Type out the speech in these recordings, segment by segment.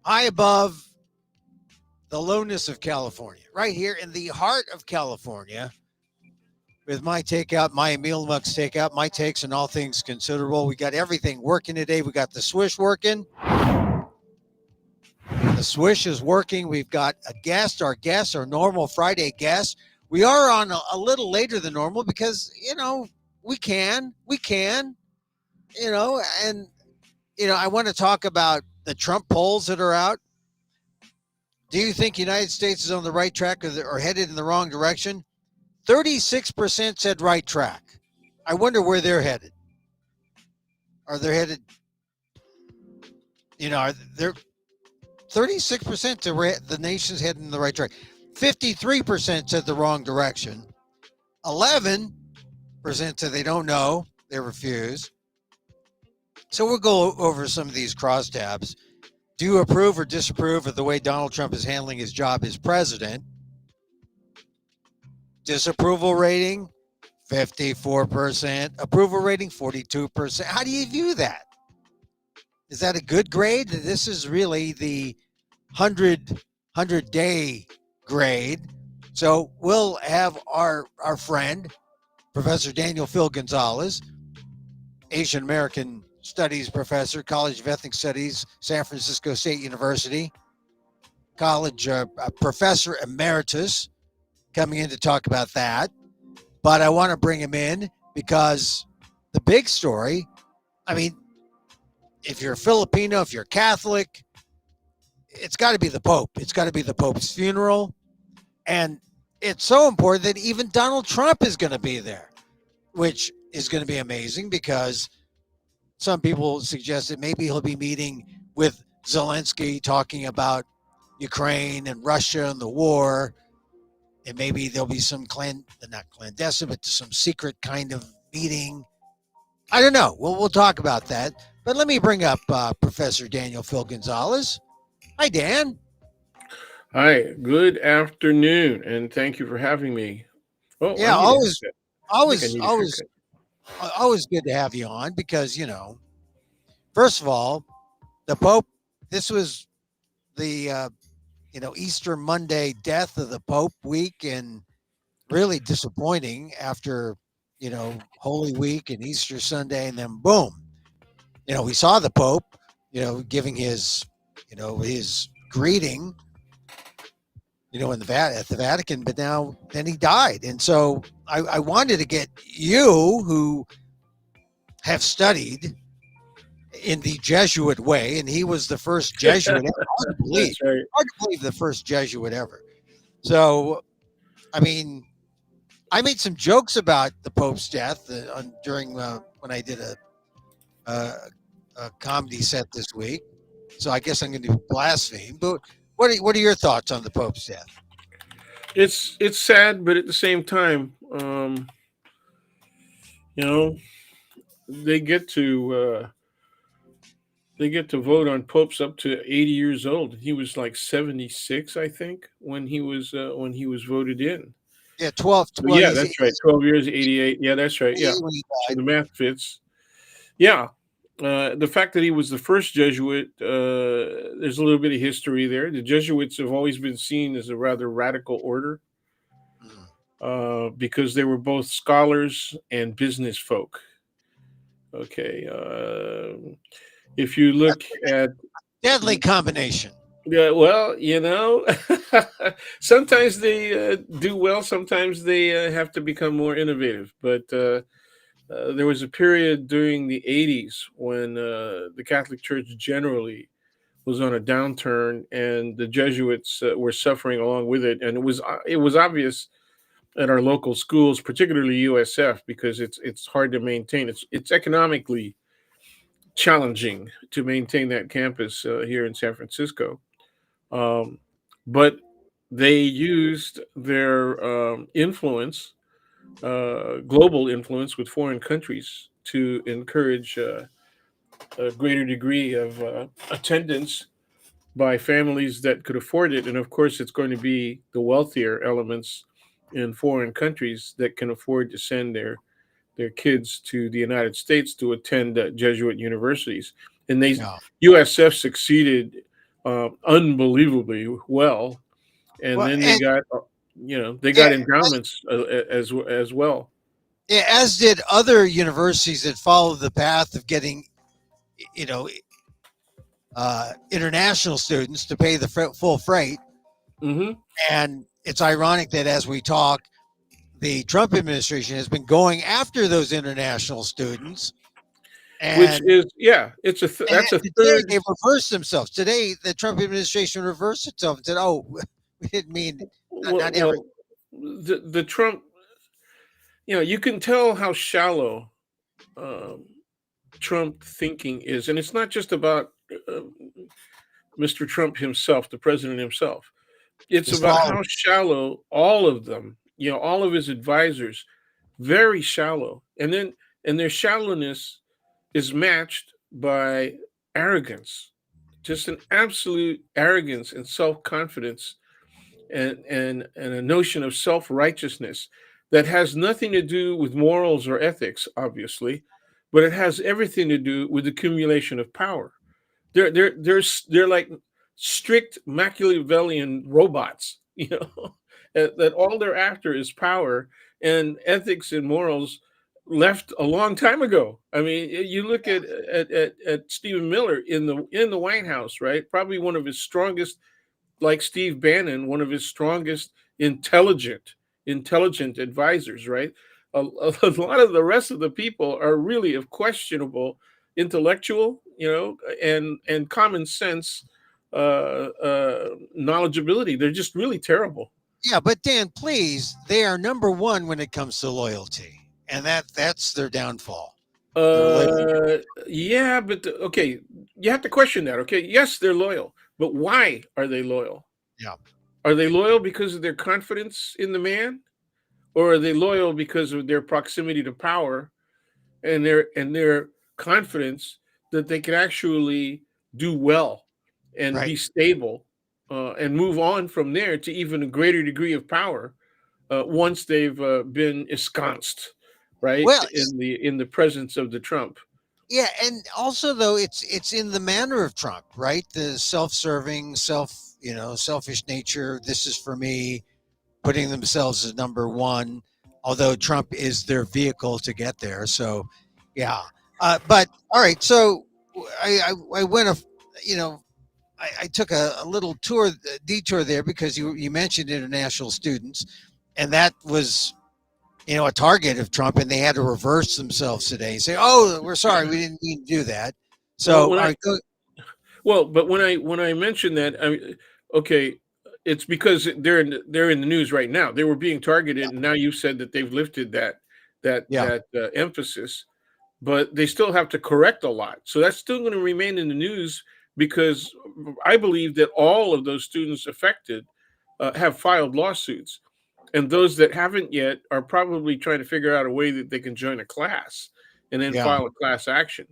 high above the lowness of California, right here in the heart of California, with my takeout, my Emil Muck's takeout, my takes on all things considerable. We got everything working today. We got the swish working. The swish is working. We've got a guest, our normal Friday guest. We are on a little later than normal because, we can, and, I want to talk about the Trump polls that are out. Do you think United States is on the right track or headed in the wrong direction? 36% said right track. I wonder where they're headed. Are they headed, they're 36% to the nation's heading in the right track. 53% said the wrong direction. 11% said they don't know. They refuse. So we'll go over some of these crosstabs. Do you approve or disapprove of the way Donald Trump is handling his job as president? Disapproval rating, 54%. Approval rating, 42%. How do you view that? Is that a good grade? This is really the 100-day grade. So we'll have our friend, Professor Daniel Phil Gonzalez, Asian American Studies professor, College of Ethnic Studies, San Francisco State University, college professor emeritus, coming in to talk about that. But I want to bring him in because the big story, if you're Filipino, if you're Catholic, it's got to be the Pope. It's got to be the Pope's funeral. And it's so important that even Donald Trump is going to be there, which is going to be amazing because some people suggest that maybe he'll be meeting with Zelensky, talking about Ukraine and Russia and the war. And maybe there'll be some not clandestine, but some secret kind of meeting. I don't know. We'll talk about that. But let me bring up Professor Daniel Phil Gonzalez. Hi, Dan. Hi, good afternoon, and thank you for having me. Oh, Yeah, I need a haircut. I think I need a haircut. always good to have you on because, first of all, the Pope, this was the, Easter Monday death of the Pope week, and really disappointing after, Holy Week and Easter Sunday, and then boom, we saw the Pope, giving his greeting, in at the Vatican, but then he died. And so I wanted to get you, who have studied in the Jesuit way, and he was the first Jesuit ever. Hard to believe. That's right. Hard to believe the first Jesuit ever. So, I made some jokes about the Pope's death during when I did a comedy set this week. So I guess I'm going to do blaspheme. But what are your thoughts on the Pope's death? It's sad, but at the same time, you know, they get to vote on popes up to 80 years old. He was like 76, I think, when he was voted in. Yeah, 12. So Well, yeah, that's right. 12 years, 88. Yeah, that's right. Yeah. when he So died. the math fits. Yeah. The fact that he was the first Jesuit, there's a little bit of history there. The Jesuits have always been seen as a rather radical order because they were both scholars and business folk. Okay. If you look at Deadly combination. yeah, well, sometimes they do well. Sometimes they have to become more innovative. But there was a period during the 80s when the Catholic Church generally was on a downturn, and the Jesuits were suffering along with it. And it was obvious at our local schools, particularly USF, because it's hard to maintain. It's economically challenging to maintain that campus here in San Francisco. But they used their influence, global influence with foreign countries, to encourage a greater degree of attendance by families that could afford it. And of course, it's going to be the wealthier elements in foreign countries that can afford to send their kids to the United States to attend Jesuit universities. And Yeah. USF succeeded unbelievably well, and Well, then they and got they yeah, got endowments as well. yeah, as did other universities that followed the path of getting, you know, international students to pay the full freight. Hmm. And it's ironic that as we talk, the Trump administration has been going after those international students, Which and is, yeah, it's that's a today third. they've reversed themselves. Today, the Trump administration reversed itself and said, "Oh, we didn't mean not every." Well, the Trump, you can tell how shallow um, Trump thinking is, and it's not just about uh, Mr. Trump himself, the president himself. It's His about followers, how shallow all of them, all of his advisors, very shallow, and their shallowness is matched by arrogance, just an absolute arrogance and self confidence, and a notion of self righteousness that has nothing to do with morals or ethics, obviously, but it has everything to do with accumulation of power. They're like strict Machiavellian robots, that all they're after is power, and ethics and morals left a long time ago. I mean, you look at Stephen Miller in the White House, right? Probably one of his strongest, like Steve Bannon, one of his strongest intelligent advisors, right? A lot of the rest of the people are really of questionable intellectual, and common sense knowledgeability. They're just really terrible. yeah. But Dan, please, they are number one when it comes to loyalty, and that's their downfall. They're loyal. Yeah, but okay, you have to question that. Okay, yes, they're loyal, but why are they loyal? Yeah, Are they loyal because of their confidence in the man, or are they loyal because of their proximity to power and their confidence that they can actually do well and right. be stable, and move on from there to even a greater degree of power, once they've been ensconced, right, Well, in the presence of the Trump. yeah, and also though it's in the manner of Trump, right? The self-serving, selfish nature. This is for me, putting themselves as number one. Although Trump is their vehicle to get there, so yeah. But all right, so I went you know I took a little detour there because you mentioned international students, and that was a target of Trump, and they had to reverse themselves today and say, "Oh, we're sorry, we didn't mean to do that." Well, So, when all I right, go, well, but when I mentioned that, okay, it's because they're in the news right now. They were being targeted, and now you've said that they've lifted yeah, that emphasis, but they still have to correct a lot. So that's still going to remain in the news, because I believe that all of those students affected have filed lawsuits, and those that haven't yet are probably trying to figure out a way that they can join a class and then yeah. file a class action.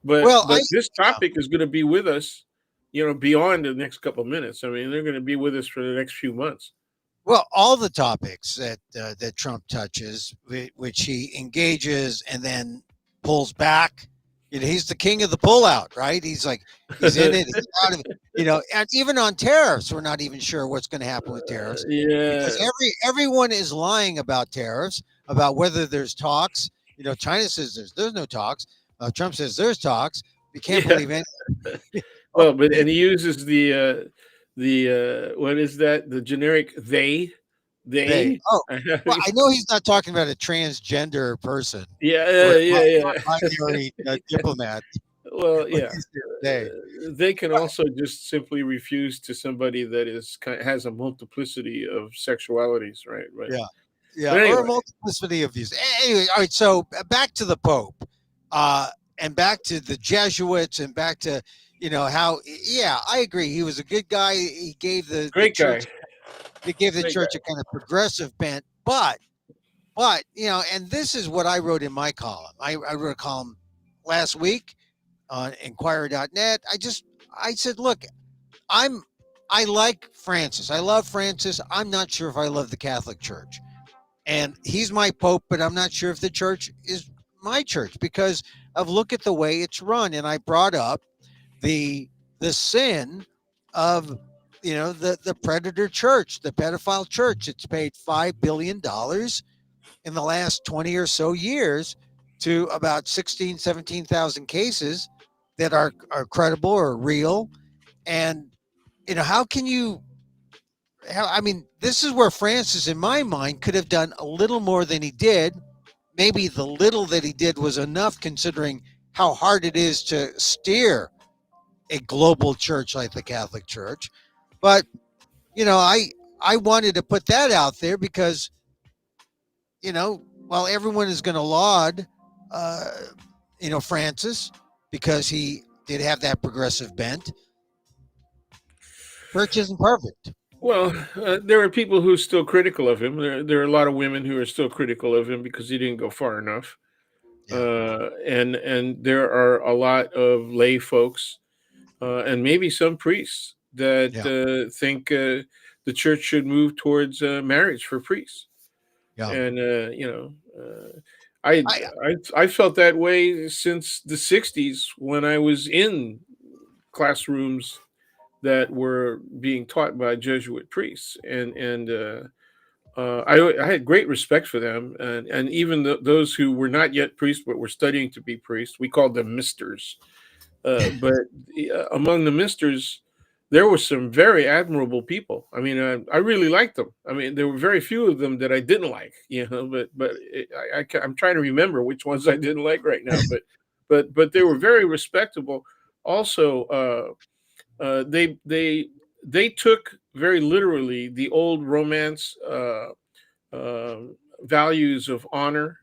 But Well, but this yeah. topic is going to be with us, beyond the next couple of minutes. I mean, they're going to be with us for the next few months. Well, all the topics that Trump touches, which he engages and then pulls back. He's the king of the pullout, right? He's like he's in it, he's out of it. And even on tariffs, we're not even sure what's going to happen with tariffs because Yeah. everyone is lying about tariffs, about whether there's talks. China says there's no talks. Trump says there's talks. You can't Yeah. believe it. Well, but and he uses the what is that? The generic They. they. Oh, well, I know he's not talking about a transgender person Yeah, or yeah, yeah. non-binary diplomat Well, when yeah. he's there today. They can But also just simply refuse to somebody that has a multiplicity of sexualities, right? Right. yeah, yeah, But or a anyway, multiplicity of views. Anyway, all right. So back to the Pope, uh, and back to the Jesuits, and back to how. Yeah, I agree. He was a good guy. He gave the great guy, church. He gave the great guy. church a kind of progressive bent, but and this is what I wrote in my column. I wrote a column last week on Inquirer.net. I said, look, I'm I like Francis. I love Francis. I'm not sure if I love the Catholic Church. And he's my pope, but I'm not sure if the church is my church because of look at the way it's run. And I brought up the sin of the predator church, the pedophile church. It's paid $5 billion in the last 20 or so years to about 16, 17,000 cases that are credible or real. And how can you I mean, this is where Francis, in my mind, could have done a little more than he did. Maybe the little that he did was enough, considering how hard it is to steer a global church like the Catholic Church. But I wanted to put that out there because while everyone is going to laud, uh, Francis, because he did have that progressive bent, church isn't perfect. Well, there are people who are still critical of him. There are a lot of women who are still critical of him because he didn't go far enough. Yeah, And there are a lot of lay folks and maybe some priests that yeah, think the church should move towards marriage for priests. yeah. And I, I I felt that way since the '60s when I was in classrooms that were being taught by Jesuit priests, and I had great respect for them, and even those who were not yet priests but were studying to be priests, we called them misters. But among the misters, there were some very admirable people. I mean, I really liked them. I mean, there were very few of them that I didn't like, I'm trying to remember which ones I didn't like right now. But they were very respectable. Also, they took very literally the old Romance uh, values of honor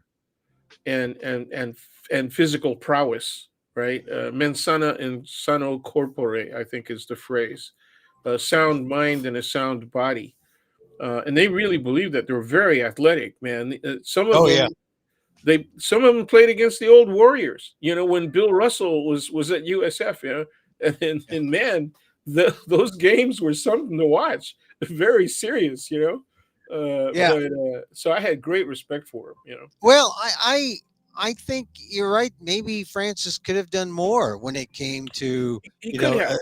and physical prowess, right? Mens sana in sano corpore, I think is the phrase. A sound mind and a sound body. And they really believe that they're very athletic, man. oh yeah, Some of them played against the old Warriors. You know, when Bill Russell was at USF, yeah, and man, those games were something to watch. Very serious, yeah. but so I had great respect for him. Well, I think you're right. Maybe Francis could have done more when it came to He you could know have, uh,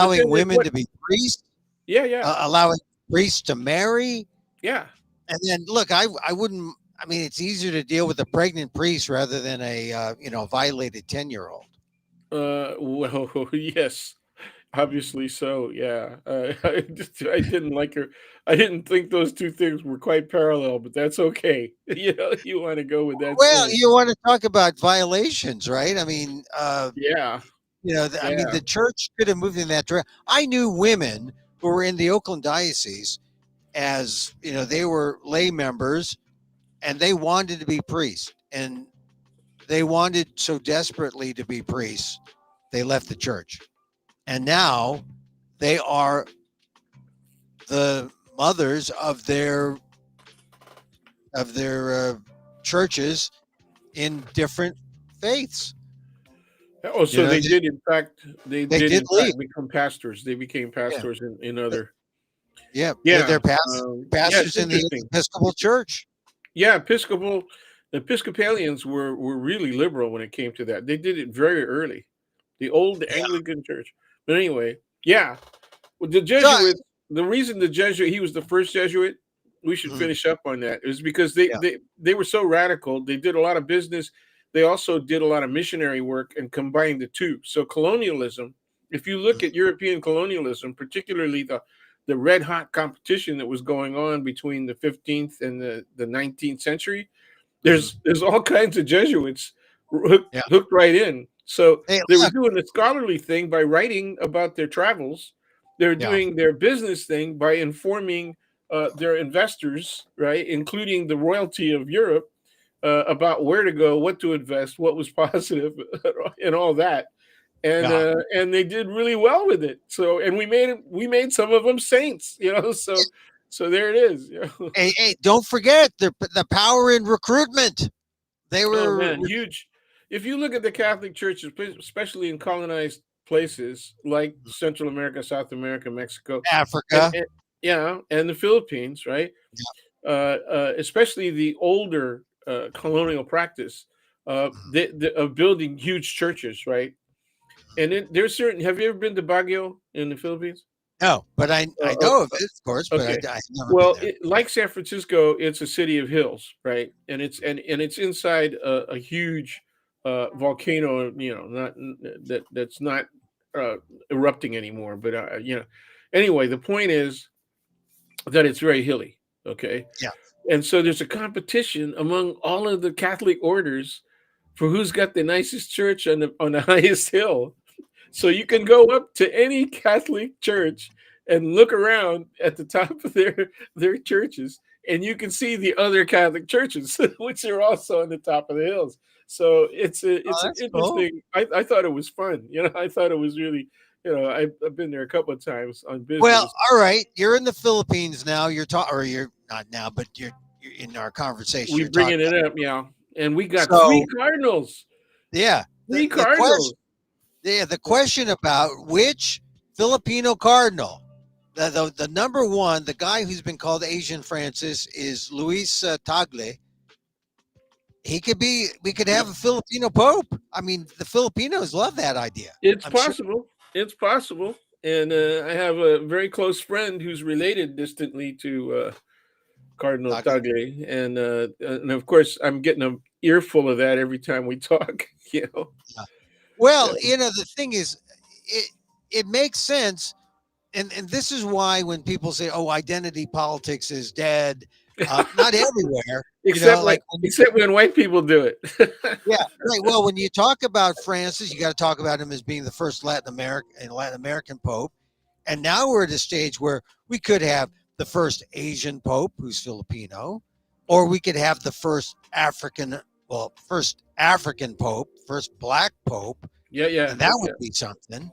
but then allowing women what? to be priests, Yeah, yeah, allowing priests to marry. yeah. And then look, I wouldn't. I mean, it's easier to deal with a pregnant priest rather than a violated 10-year-old. Well, yes, obviously so. Yeah, I didn't like her. I didn't think those two things were quite parallel, but that's okay. You want to go with that Well, saying. you want to talk about violations, right? I mean, Yeah, I mean, yeah. the church could have moved in that direction. I knew women who were in the Oakland diocese, as they were lay members, and they wanted to be priests, and they wanted so desperately to be priests, they left the church, and now they are the mothers of their churches in different faiths. Oh, You so know, they they, did in fact, they they did did in leave. fact become pastors. They became Yeah, pastors in other. yeah, Yeah, they're yeah. It's pastors in the interesting. Episcopal Church. Yeah, Episcopalians were really liberal when it came to that. They did it very early. The old Yeah. Anglican Church. But anyway, yeah. Well, the So, Jesuits. The reason the Jesuit he was the first Jesuit. We should mhm, finish up on that. Is because they yeah, they they were so radical. They did a lot of business. They also did a lot of missionary work and combined the two. So colonialism. If you look at mhm, European colonialism, particularly the red hot competition that was going on between the 15th and the 19th century, mhm, there's all kinds of Jesuits hooked, yeah. hooked right in. So Hey, they were look, doing the scholarly thing by writing about their travels. They're yeah, doing their business thing by informing their investors, right, including the royalty of Europe, about where to go, what to invest, what was positive, and all that. yeah. And they did really well with it. So and we made some of them saints. So there it is. Hey, don't forget the power in recruitment. They Oh were man, huge. If you look at the Catholic churches, especially in colonized places like Central America, South America, Mexico, and, Africa. and yeah, and the Philippines, right? Especially the older colonial practice Mhm. of building huge churches, right? And there's certain. Have you ever been to Baguio in the Philippines? No, but I Uh, know of it, of course, but okay. I never been Well, there. like San Francisco, it's a city of hills, right? And it's inside a huge volcano. Not that's not uh, erupting anymore. But anyway, the point is that it's very hilly. Okay, Yeah. and so there's a competition among all of the Catholic orders for who's got the nicest church on the highest hill. So you can go up to any Catholic church and look around at the top of their churches, and you can see the other Catholic churches, which are also on the top of the hills. So Oh, it's an that's cool. interesting. I thought it was fun. I thought it was really. I've been there a couple of times on Well, business. all right. You're in the Philippines now. You're talking, or you're not now, but you're in our conversation. We You're talking bringing it up, yeah, and we got three so cardinals. yeah. Three The question cardinals. the question about which Filipino cardinal, the number one, the guy who's been called Asian Francis is Luis Tagle. He could be. We could have Yep. a Filipino pope. I mean, the Filipinos love that idea. It's I'm sure. possible. It's possible. And I have a very close friend who's related distantly to Cardinal Tagle. Tagle, and of course I'm getting an earful of that every time we talk. You know, Yeah. yeah, Well, the thing is, it it makes sense, and this is why when people say, "Oh, identity politics is dead," not everywhere. Like when except when white people do it. yeah, right. Well, when you talk about Francis, you got to talk about him as being the first Latin American pope, and now we're at a stage where we could have the first Asian pope who's Filipino, or we could have the first African pope, first black pope, Yeah, yeah, and that yeah, would be something.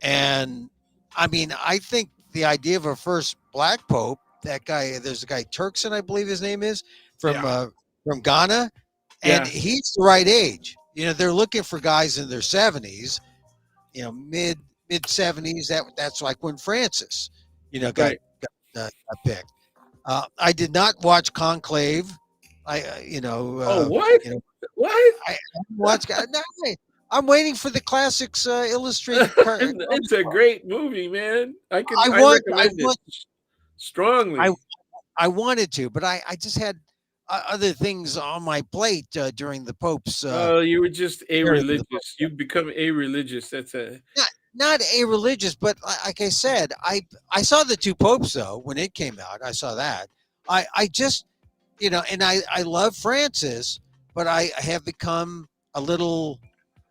And I mean, I think the idea of a first black pope, that guy, there's a guy Turkson, I believe his name is, from yeah, uh, from Ghana, and yeah. he's the right age. They're looking for guys in their 70s, mid 70s. That's like when Francis, Right. got picked. I did not watch Conclave. I, Oh, what? What? I haven't watched. No, I'm waiting for the classics illustrated. It's a great movie, man. I I want, I recommend it want, I, strongly. I wanted to, but I just had other things on my plate during the Pope's Oh, you were just a period of the Pope. religious. You've become a religious. That's a Not a religious, but like I said, I saw the two popes though when it came out. I saw that. I just and I love Francis, but I have become a little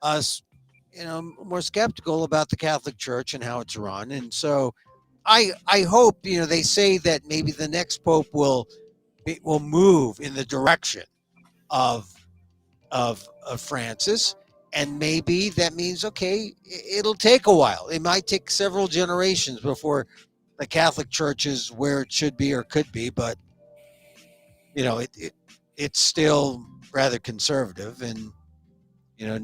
uh more skeptical about the Catholic Church and how it's run, and so I hope they say that maybe the next pope will move in the direction of of Francis, and maybe that means okay, it'll take a while. It might take several generations before the Catholic Church is where it should be or could be, but it's still rather conservative, and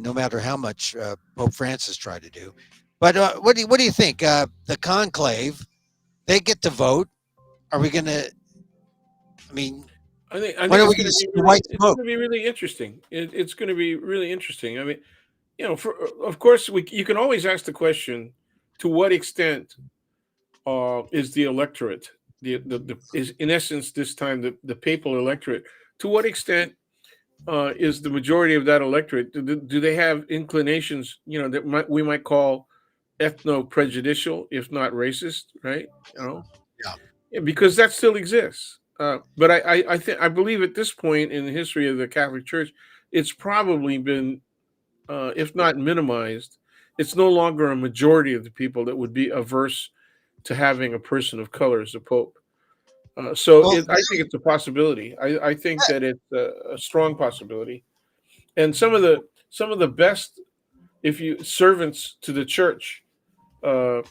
no matter how much Pope Francis tried to do. But what do you think? The conclave, they get to vote. Are we going to? I mean, I when think are we going to see the white it's smoke? going to be really interesting. It's going to be really interesting. I mean, of course, you can always ask the question: to what extent is the electorate, is in essence this time the papal electorate? To what extent is the majority of that electorate? Do they have inclinations? That we might call ethno prejudicial, if not racist, right? You know, Yeah. Yeah, because that still exists. But I believe at this point in the history of the Catholic Church, it's probably been, if not minimized, it's no longer a majority of the people that would be averse to having a person of color as a pope. Well, I think it's a possibility. I think that it's a strong possibility, and some of the best, if you servants to the church,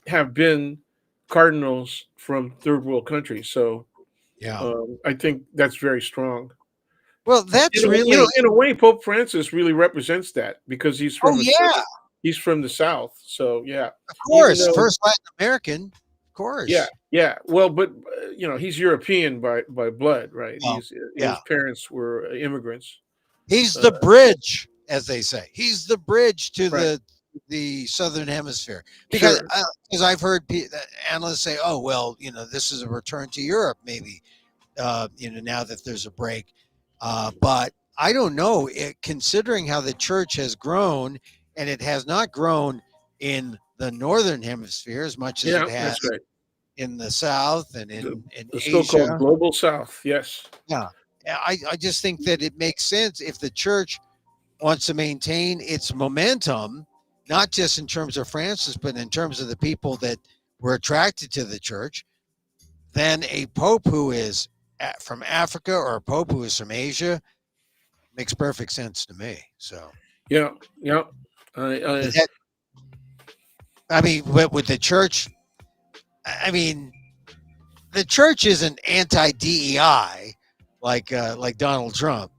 have been cardinals from third world countries. So yeah. I think that's very strong. Well, that's really. In a way, Pope Francis really represents that because Oh yeah, he's from the South. So yeah, of even course, though first Latin American, of yeah, course. yeah, well, but he's European by blood, right? Well, His yeah. parents were immigrants. He's Uh, the bridge, as they say. He's the bridge to right. the southern hemisphere because Sure. I've heard analysts say, "Oh, well, this is a return to Europe, maybe." Now that there's a break, but I don't know. Considering how the church has grown, and it has not grown in the northern hemisphere as much as it Yeah, has that's right. in the south and The, in the so-called Asia. global South. Yes. Yeah, I just think that it makes sense if the church wants to maintain its momentum, not just in terms of Francis, but in terms of the people that were attracted to the church, then a pope who is from Africa or a pope who is from Asia makes perfect sense to me. So, Yeah. Yeah. I, that, I mean, with the church, I mean, the church isn't anti DEI like Donald Trump.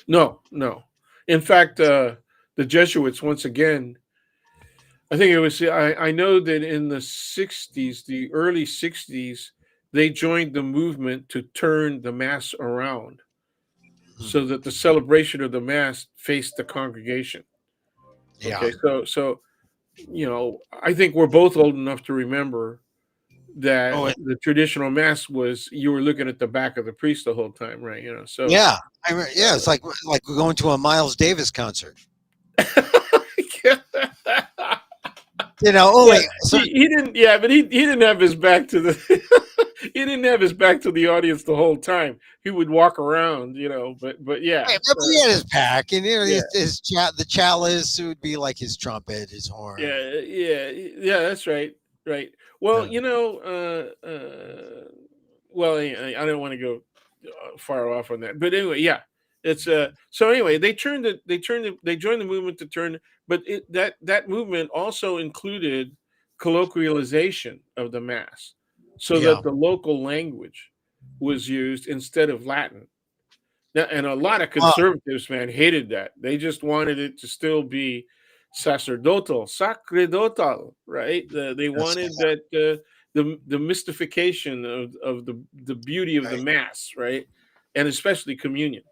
no, no. In fact, the Jesuits once again. I think it was. I know that in the '60s, the early '60s, they joined the movement to turn the mass around, Hmm. so that the celebration of the mass faced the congregation. Yeah. Okay, so I think we're both old enough to remember that Oh, the traditional mass was you were looking at the back of the priest the whole time, right? So yeah. Yeah. It's like we're going to a Miles Davis concert. yeah, Only so. he didn't. Yeah, but he didn't have his back to the. He didn't have his back to the audience the whole time. He would walk around, But yeah, Right, but he had his pack, and yeah, the chalice would be like his trumpet, his horn. yeah. That's right, right. Well, Yeah. well, I don't want to go far off on that, but anyway, yeah. It's so anyway, they joined the movement to turn, but that movement also included colloquialization of the mass, so Yeah. that the local language was used instead of Latin. Now, and a lot of Uh, conservatives, man, hated that. They just wanted it to still be sacerdotal, right? They that's wanted that the mystification of the beauty of the right. mass, right, and especially communion.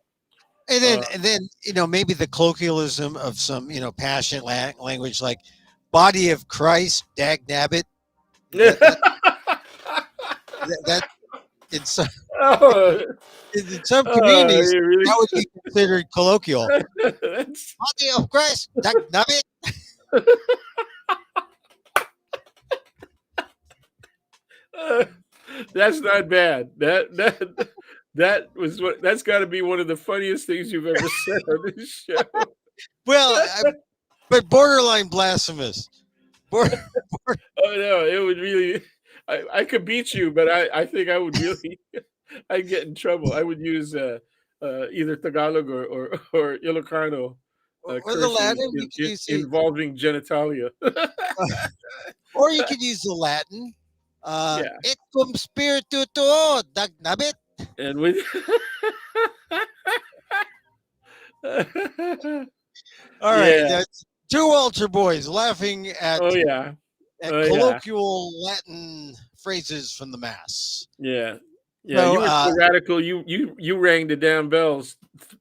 And then Uh, and then maybe the colloquialism of some passionate language like "body of Christ," "dag nabbit." That that in some oh, in some communities you really. that would be considered colloquial. That's, "Body of Christ," "dag nabbit." uh, that's not bad. That's got to be one of the funniest things you've ever said on this show. Well, but borderline blasphemous. Bor- Oh no, it would really. I could beat you, but I think I would really. I'd get in trouble. I would use either Tagalog or Ilocano or the cursing Latin, you could use involving genitalia. or you could use the Latin. Yeah, Et cum spiritu tuo, dag nabbit. and with. All right, Yeah. that's two altar boys laughing Oh yeah. at Oh yeah. colloquial Latin phrases from the mass. Yeah. Yeah. So You were so radical. You rang the damn bells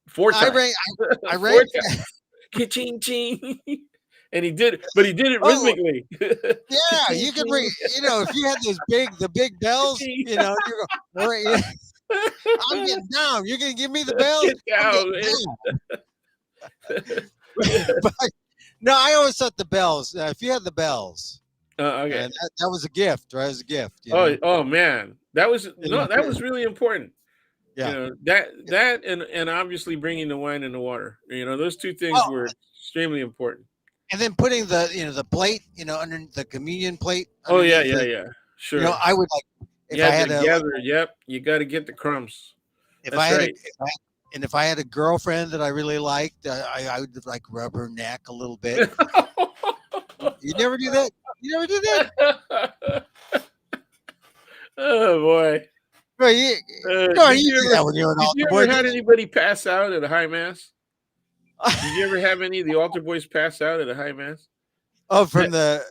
four I times. rang, I Four rang. times. Ka-ching, ching. And he did it, but he did it Oh rhythmically. yeah, Ka-ching, you could ring. ching. If you had the big bells, Ka-ching. you go. All right, yeah, I'm getting down. You're gonna give me the bells. Get I'm down, getting man. down. But no, I always thought the bells. If you had the bells, Okay. and that was a gift, right? It was a gift, Oh man, that was no, that Yeah, was really important. yeah. That and obviously bringing the wine and the water. Those two things Oh, were extremely important. and then putting the plate, under the communion plate Oh yeah, underneath yeah, the, yeah. Sure. I would You if I had had to a like, gather. Yep, you got to get the crumbs. if I That's had right. if I had a girlfriend that I really liked, I would like rub her neck a little bit. You never do that. You never do that. Oh boy. No, you, no, Did you you do ever that when you're an did you altar ever boy. had anybody pass out at a high mass? Did you ever have any of the altar boys pass out at a high mass? Oh, That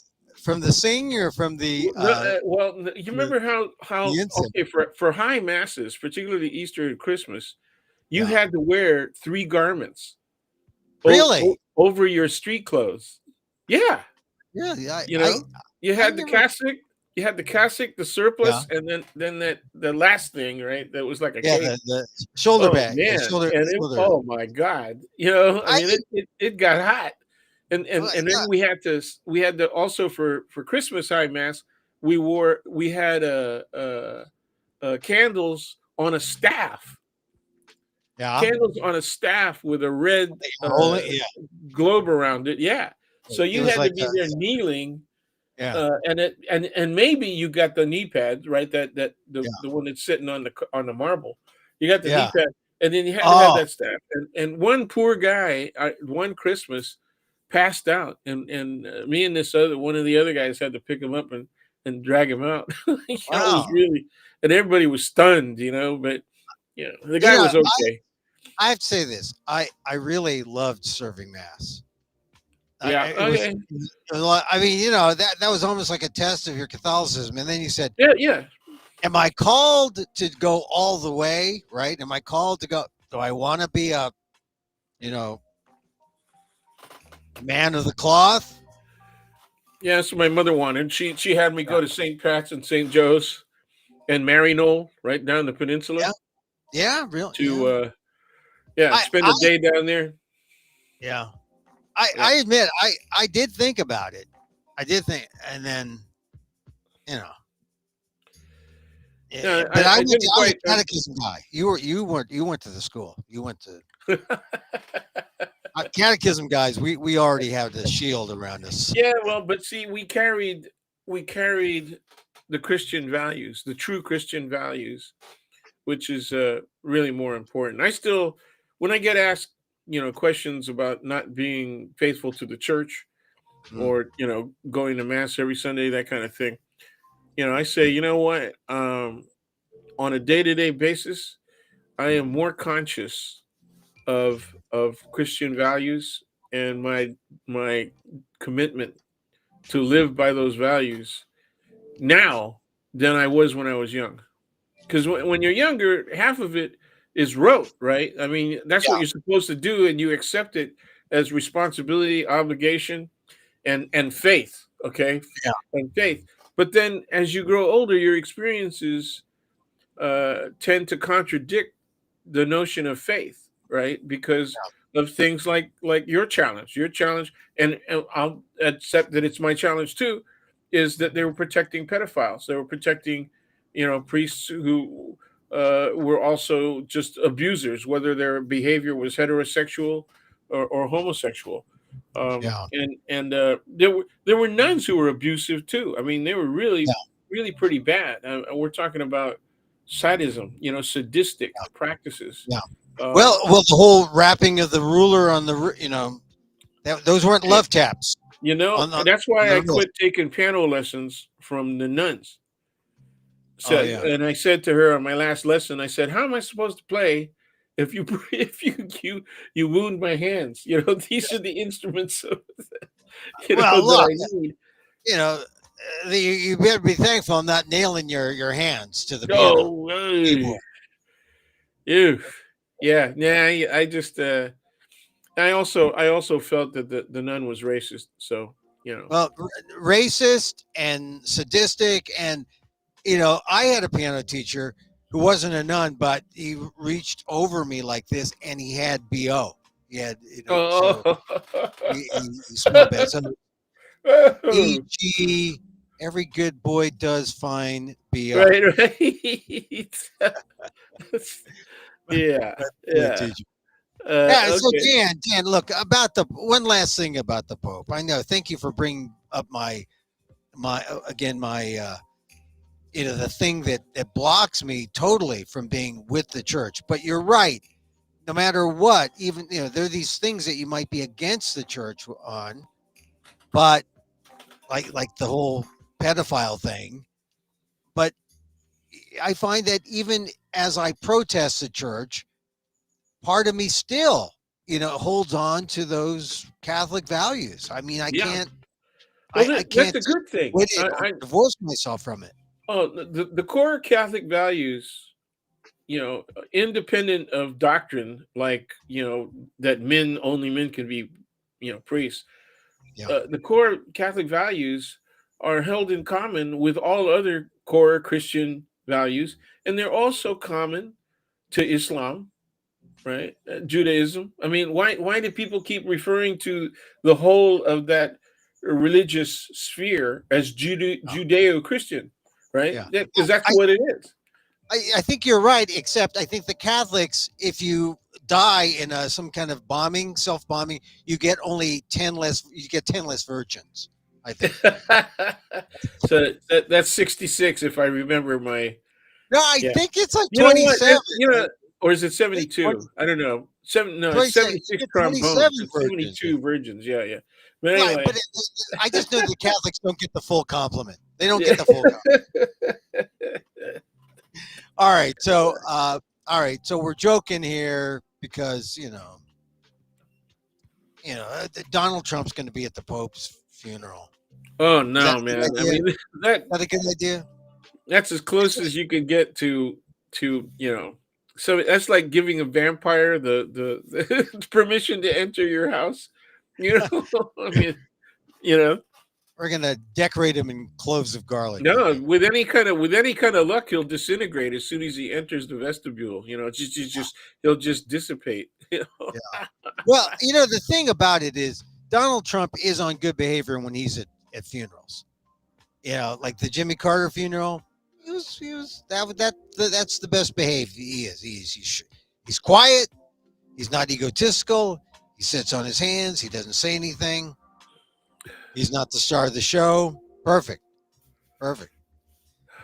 from the sing or from no, well, you the, remember how the incense? okay for high masses, particularly Easter and Christmas, you Yeah. had to wear three garments. Really? over your street clothes. Yeah, Really? you know, you I had the never. cassock, the Yeah. surplice, and then that the last thing, right? That was like a Yeah. cape. The shoulder Oh bag. The man, shoulder. and Shoulder. oh my god, I I mean, did. it got hot, and Yeah. then we had to also for Christmas high mass we had candles on a staff, Yeah. with a red Yeah. globe around it. Yeah, so It you was had to like be there kneeling, yeah. and maybe you got the knee pads, right? That Yeah. the one that's sitting on the marble. You got the knee Yeah. pad, and then you had to have Oh. that staff. And one poor guy, one Christmas, passed out, and me and this other one of the other guys had to pick him up and drag him out. It was Wow. really, and everybody was stunned, but the You guy know, was okay. I have to say this. I really loved serving mass. Yeah. It was. Okay. I mean, that was almost like a test of your Catholicism. And then you said, Yeah. Yeah. "Am I called to go all the way? Right? Am I called to go? Do I want to be a, you know, man of the cloth?" Yeah. That's what my mother wanted. She had me Yeah. go to St. Pat's and St. Joe's and Maryknoll, right down the peninsula, Yeah. Yeah. Real. to Yeah. spend I a day down there. yeah. Yeah. I admit I did think about it. I did think, and then you know, Yeah. but I didn't I was quite. a catechism guy. You went to the school. You went to catechism guys. We already have the shield around us. Yeah. Well, but see, we carried the Christian values, the true Christian values, which is really more important. I still, when I get asked, questions about not being faithful to the church, Mm. or going to mass every Sunday, that kind of thing. I say, you know what? On a day-to-day basis, I am more conscious of Christian values and my commitment to live by those values now than I was when I was young. Because when you're younger, half of it is rote, right? I mean, that's what Yeah. you're supposed to do, and you accept it as responsibility, obligation, and faith. Okay, Yeah. and faith. But then, as you grow older, your experiences tend to contradict the notion of faith, right? Because of things like your challenge, and I'll accept that it's my challenge too, is that they were protecting pedophiles. They were protecting, priests who were also just abusers, whether their behavior was heterosexual or homosexual. Yeah. And there were nuns who were abusive too. I mean, they were Yeah. really really pretty bad. We're talking about sadism, sadistic practices. Yeah. Um, Well, the whole wrapping of the ruler on the, those weren't hey, love taps on that's why the I wrist. quit taking piano lessons from the nuns. Oh So, yeah. and I said to her on my last lesson, I said, "How am I supposed to play if you if you wound my hands? These are the instruments Well, that look, I need." you better be thankful I'm not nailing your hands to the piano Oh, keyboard. ew. Yeah, yeah. I just I also felt that the nun was racist. So Well, racist and sadistic, and I had a piano teacher who wasn't a nun, but he reached over me like this, and he had bo. He had, so oh, he smelled bad. So oh, EG, every good boy does find bo. right, right. Yeah, Piano yeah. teacher. Yeah. So Okay. Dan, look, about the one last thing about the Pope. I know. Thank you for bringing up my again my the thing that blocks me totally from being with the church. But you're right. No matter what, even there are these things that you might be against the church on, but like the whole pedophile thing. But I find that even as I protest the church, part of me still holds on to those Catholic values. I mean, I Yeah. can't Well, I that's can't a good thing. quit it or divorce myself from it. The core Catholic values, independent of doctrine, like that men can be priests. Yeah. The core Catholic values are held in common with all other core Christian values, and they're also common to Islam, right? Judaism. I mean, why do people keep referring to the whole of that religious sphere as Yeah. Judeo-Christian, right? Yeah. Because that's I, what it is. I think you're right, except I think the Catholics, if you die in some kind of bombing, self bombing, you get only 10 less. You get 10 less virgins. I think. So that's 66, if I remember my. No, I Yeah. think it's like You know what? 27. Or is it I think 20, 72? I don't know. No, it's 27. You 76 get 27 trombones. It's virgins. 72 virgins. Yeah, yeah. But Right, but anyway, I just know the Catholics don't get the full compliment. They don't yeah. get the full compliment. All right, so we're joking here because Donald Trump's going to be at the Pope's funeral. Oh Is that no, a good man. I idea? Is mean, that that a good idea? that's as close as you can get to. So that's like giving a vampire the permission to enter your house. I mean, you know, We're going to decorate him in cloves of garlic, no, maybe. with any kind of luck, he'll disintegrate as soon as he enters the vestibule. Just he'll just dissipate. Yeah. Well, the thing about it is Donald Trump is on good behavior when he's at funerals. Like the Jimmy Carter funeral. He was that's the best behaved he is. He's quiet. He's not egotistical. He sits on his hands. He doesn't say anything. He's not the star of the show. Perfect. Perfect.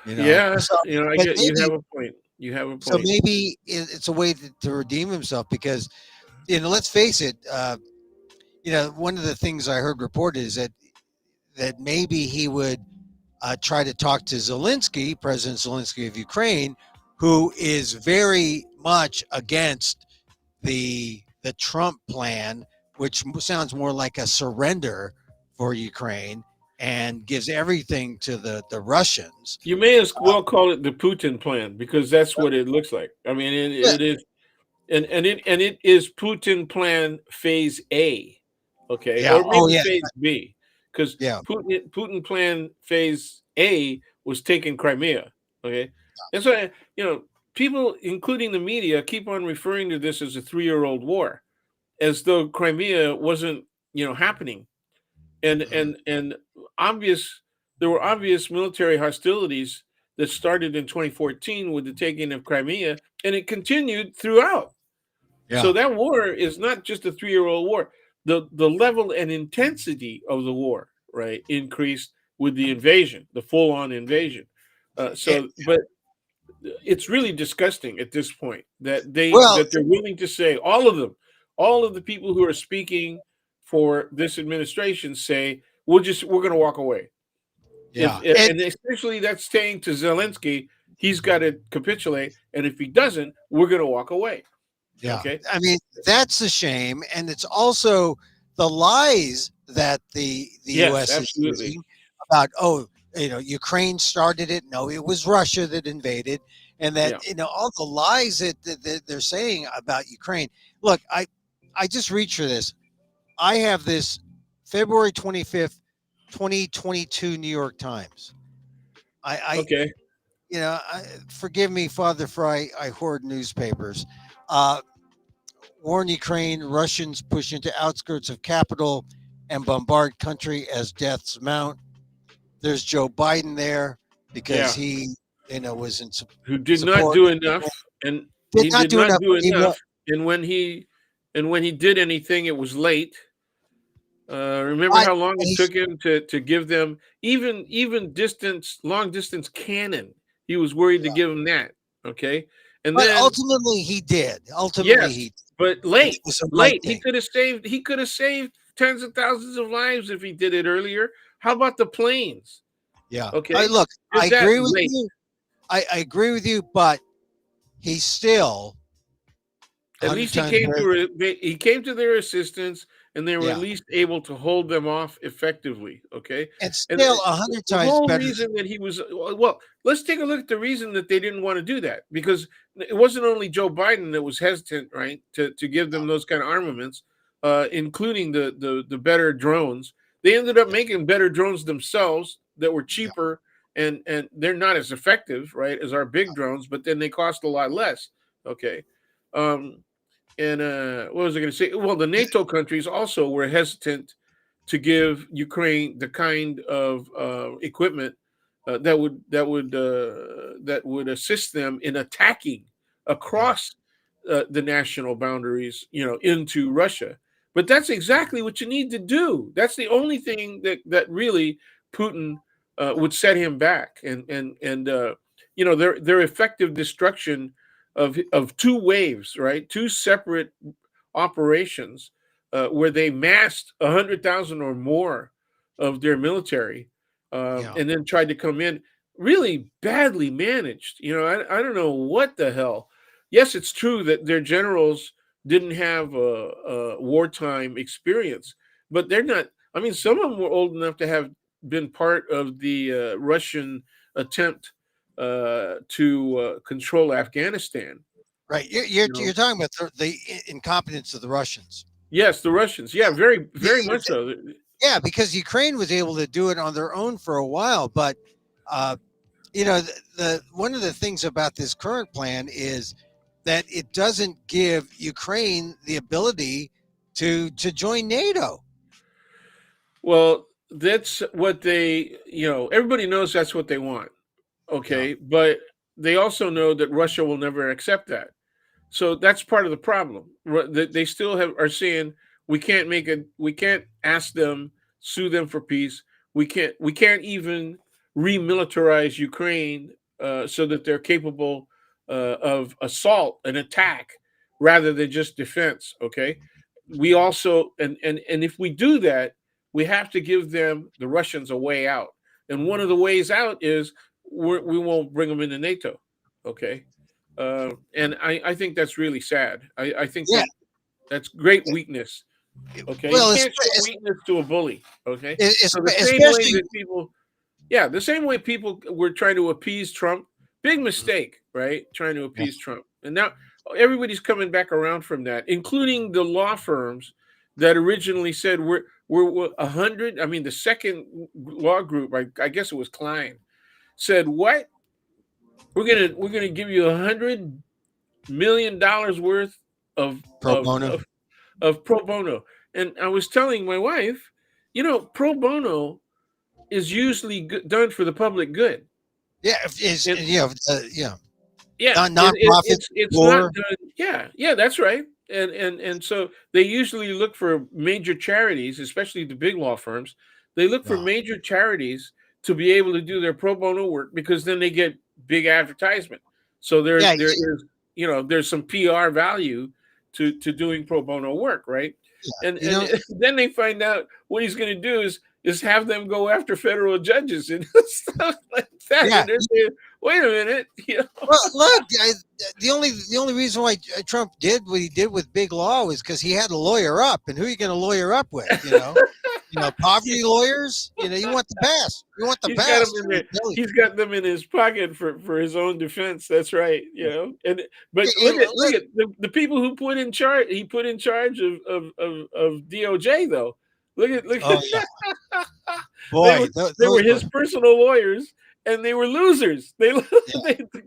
Yeah, So, I but get you have maybe a point. You have a so point. maybe it's a way to redeem himself because let's face it. One of the things I heard reported is that maybe he would try to talk to Zelensky, President Zelensky of Ukraine, who is very much against the Trump plan, which sounds more like a surrender for Ukraine and gives everything to the Russians. You may as well call it the Putin plan because that's what it looks like. I mean, Yeah, it is, and it is Putin plan phase A, okay, yeah. or Oh maybe yeah, phase B, because yeah, Putin plan phase A was taking Crimea, okay, and so people, including the media, keep on referring to this as a 3-year-old war, as though Crimea wasn't happening, and mhm, obvious there were obvious military hostilities that started in 2014 with the taking of Crimea, and it continued throughout. So yeah, that war is not just a 3-year-old war. The level and intensity of the war, right, increased with the invasion, the full on invasion. yeah. But it's really disgusting at this point that Well, they're willing to say, all of the people who are speaking for this administration say we're going to walk away. If yeah, and especially that's saying to Zelensky, he's got to capitulate, and if he doesn't, we're going to walk away. yeah. Okay. I mean, that's a shame, and it's also the lies that the Yes, U.S. is absolutely. using about Ukraine started it. No, it was Russia that invaded, and that Yeah. all the lies that they're saying about Ukraine. Look, I just reached for this. I have this February 25th, 2022 New York Times. I Okay. forgive me, Father Fry. I hoard newspapers. Uh, Warn Ukraine, Russians push into outskirts of capital and bombard country as deaths mount. There's Joe Biden there because Yeah. he, was in Who did not support. do enough, and Did he not did do not enough. do enough. And when he did anything, it was late. Remember But how long it he's, took him to give them even long distance cannon. He was worried to give them that. Okay, and but then ultimately he did. Ultimately yes, he, but and it late, was the right late. He thing. could have saved. He could have saved tens of thousands of lives if he did it earlier. How about the planes? Yeah. I Okay, look. I did that agree with late. you. I agree with you, but he's still a At hundred least he times came better. to their assistance, and they were at Yeah. least able to hold them off effectively. Okay, And and still 100 the times whole better reason that he was, well, let's take a look at the reason that they didn't want to do that, because it wasn't only Joe Biden that was hesitant, right, to give them those kind of armaments, including the better drones. They ended up yeah, making better drones themselves that were yeah, cheaper, and they're not as effective, right, as our big drones, but then they cost a lot less. Okay. Um, and what was I going to say? Well, the NATO countries also were hesitant to give Ukraine the kind of equipment that would assist them in attacking yeah, across the national boundaries, into Russia. But that's exactly what you need to do. That's the only thing that really Putin would set him back, and their effective destruction of two waves, right? Two separate operations where they massed 100,000 or more of their military, yeah. and then tried to come in. Really badly managed. I don't know what the hell. Yes, it's true that their generals didn't have a wartime experience, but they're not. I mean, some of them were old enough to have been part of the Russian attempt to control Afghanistan. Right. You're You you're know, talking about the incompetence of the Russians. yes, the Russians. Yeah, very, The, very much so. yeah, because Ukraine was able to do it on their own for a while, but uh, the one of the things about this current plan is that it doesn't give Ukraine the ability to join NATO. Well, that's what everybody knows that's what they want. Yeah. Okay. But they also know that Russia will never accept that. So that's part of the problem. They still are saying we can't ask them, sue them for peace. We can't even remilitarize Ukraine so that they're capable of assault and attack rather than just defense. Okay, we also, and if we do that, we have to give them, the Russians, a way out. And one of the ways out is we won't bring them into NATO. Okay, and I think that's really sad. I think Yeah. that's great weakness. Okay, you Well, can't show weakness to a bully. Okay, so the same way especially that people, yeah, the same way people were trying to appease Trump, big mistake, right? Trying to yeah, appease Trump, and now everybody's coming back around from that, including the law firms that originally said we're 100. I mean, the second law group, I guess it was Klein, said what we're gonna give you $100 million worth of pro of bono. of of pro bono. And I was telling my wife, pro bono is usually done for the public good. Yeah, is And yeah, yeah, nonprofit it's not war. done. Yeah, yeah, that's right. And so they usually look for major charities, especially the big law firms. They look for Yeah, major charities to be able to do their pro bono work, because then they get big advertisement. So yeah, there is, there's some PR value to doing pro bono work, right? And you and know. then they find out what he's going to do is have them go after federal judges and stuff like that. Yeah. And they're saying, wait a minute, Well, look, the only reason why Trump did what he did with big law was because he had to lawyer up, and who are you going to lawyer up with? Poverty lawyers. You want the best. You want the He's got them best. in there. He's got them in his pocket for his own defense. That's right. And but look at the people who put in charge. He put in charge of DOJ, though. Look Oh at yeah, they boy, were they those were were his personal lawyers, and they were losers. yeah,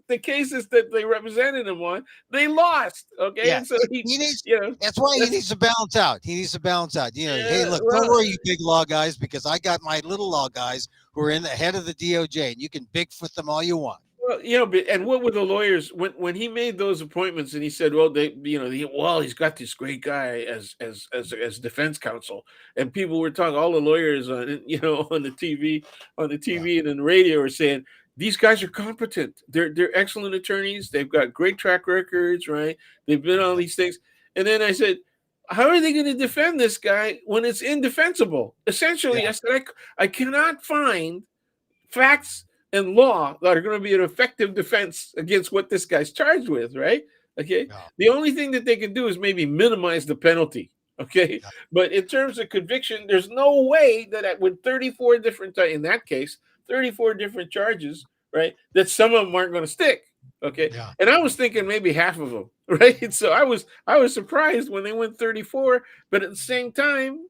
The cases that they represented him on, they lost. Okay, yeah. and so He needs. you know That's why he that's needs to balance out. He needs to balance out. Hey, yeah. look, don't Well, worry, you big law guys, because I got my little law guys who are in the head of the DOJ, and you can Bigfoot them all you want. Well, but and what were the lawyers when he made those appointments, and he said, well, he's got this great guy as defense counsel, and people were talking, all the lawyers on on the Yeah, TV and in the radio were saying these guys are competent. They're excellent attorneys. They've got great track records, right? They've been on yeah, these things, and then I said, how are they going to defend this guy when it's indefensible? Essentially, yeah, I said, I cannot find facts and law that are going to be an effective defense against what this guy's charged with, right? Okay. yeah. The only thing that they can do is maybe minimize the penalty. Okay, but in terms of conviction, there's no way that with 34 different, in that case, 34 different charges, right, that some of them aren't going to stick. Okay, Yeah. and I was thinking maybe half of them, right? So I was surprised when they went 34, but at the same time,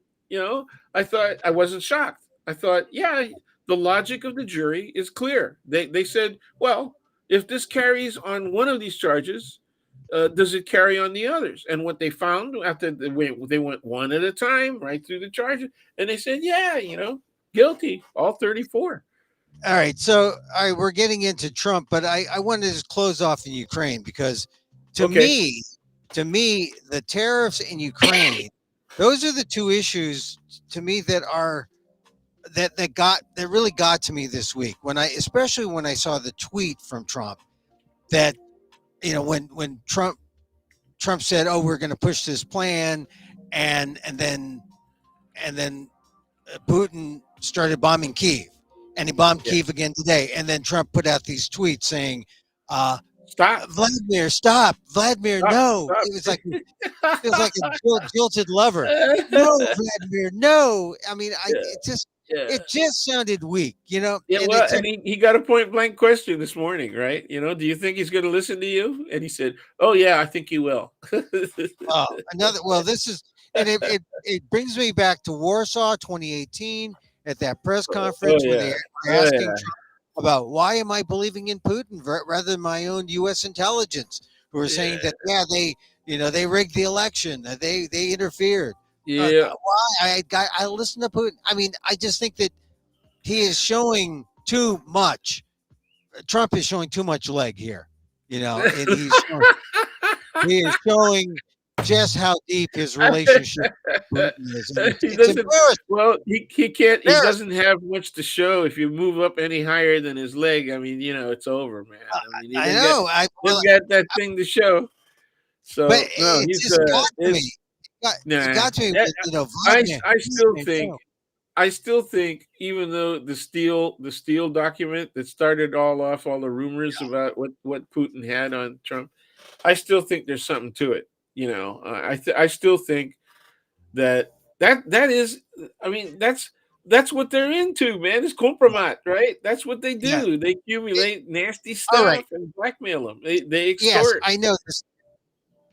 I thought, I wasn't shocked. I thought, yeah, the logic of the jury is clear. They said, well, if this carries on one of these charges, does it carry on the others? And what they found after they went one at a time right through the charges, and they said, yeah, guilty, all 34. All right. So, all right, we're getting into Trump, but I wanted to just close off in Ukraine because to Okay. me, to me, the tariffs in Ukraine, those are the two issues to me that really got to me this week when especially when I saw the tweet from Trump that when Trump said, "Oh, we're going to push this plan," and then Putin started bombing Kiev, and he bombed Yeah. Kiev again today. And then Trump put out these tweets saying, Stop. "Vladimir, stop! Vladimir, Stop. no!" Stop. It was like a jilted lover. No, Vladimir, no. I mean, Yeah. Yeah. it just sounded weak, Yeah, and well, it took. and he got a point blank question this morning, right? Do you think he's going to listen to you? And he said, "Oh yeah, I think he will." Well, this is, and it brings me back to Warsaw 2018 at that press Oh conference when they yeah, were oh asking yeah, Trump about why am I believing in Putin rather than my own U.S. intelligence, who were saying yeah, that, yeah, they rigged the election, that they interfered. yeah. Why I listened to Putin. I mean, I just think that he is showing too much. Trump is showing too much leg here, and he is showing just how deep his relationship with Putin is, and He it's doesn't. embarrassing. Well, he can't. He Embarrassing. doesn't have much to show. If you move up any higher than his leg, I mean, it's over, man. I mean, he I didn't get know. didn't got that thing to show. But So no, it he's just got to me. it's It nah. got to me Eh, with I Vladimir. I still Man, think show. I still think, even though the Steele document that started all the rumors about what Putin had on Trump, I still think there's something to it. I still think that is, I mean, that's what they're into, man. It's compromat, right? That's what they Yeah. do. They It, accumulate nasty all right. stuff and blackmail them. They Yes, extort. I know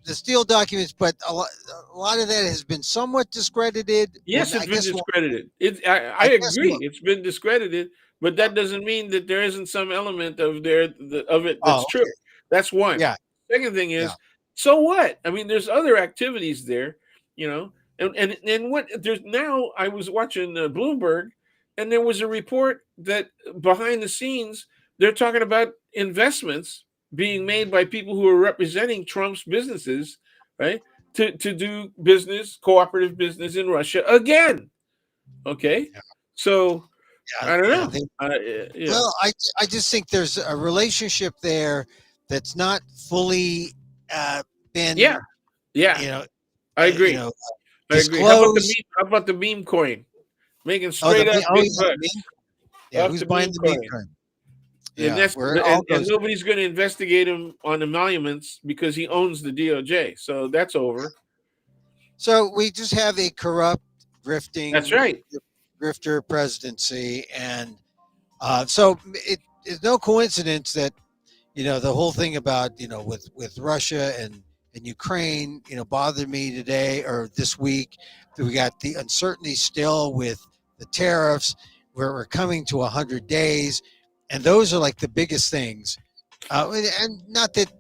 the Steele documents, but a lot of that has been somewhat discredited. Well, Yes, it's I been guess. discredited. I I guess. agree. It's been discredited, but that doesn't mean that there isn't some element of it Oh, that's true. okay. That's one. Yeah. Second thing Yeah. is, so what? I mean, there's other activities there, you know, and what there's now. I was watching Bloomberg, and there was a report that behind the scenes they're talking about investments being made by people who are representing Trump's businesses, right? To do business, cooperative business in Russia again. Okay, Yeah. so Yeah. I don't Yeah. know. Yeah, Well, I just think there's a relationship there that's not fully uh, yeah, been yeah. you know I uh, you agree. know I agree. How about the disclosed. meme? How about the meme coin making Oh, straight up oh big yeah, bucks off who's the buying meme the meme coin? coin? And Yeah, that's where it all and goes. nobody's going to investigate him on emoluments because he owns the DOJ. So that's over. So we just have a corrupt, That's grifting, right. grifter presidency, and so it's no coincidence that the whole thing about with Russia and Ukraine bothered me today or this week. We got the uncertainty still with the tariffs, where we're coming to 100 days, and those are like the biggest things. And not that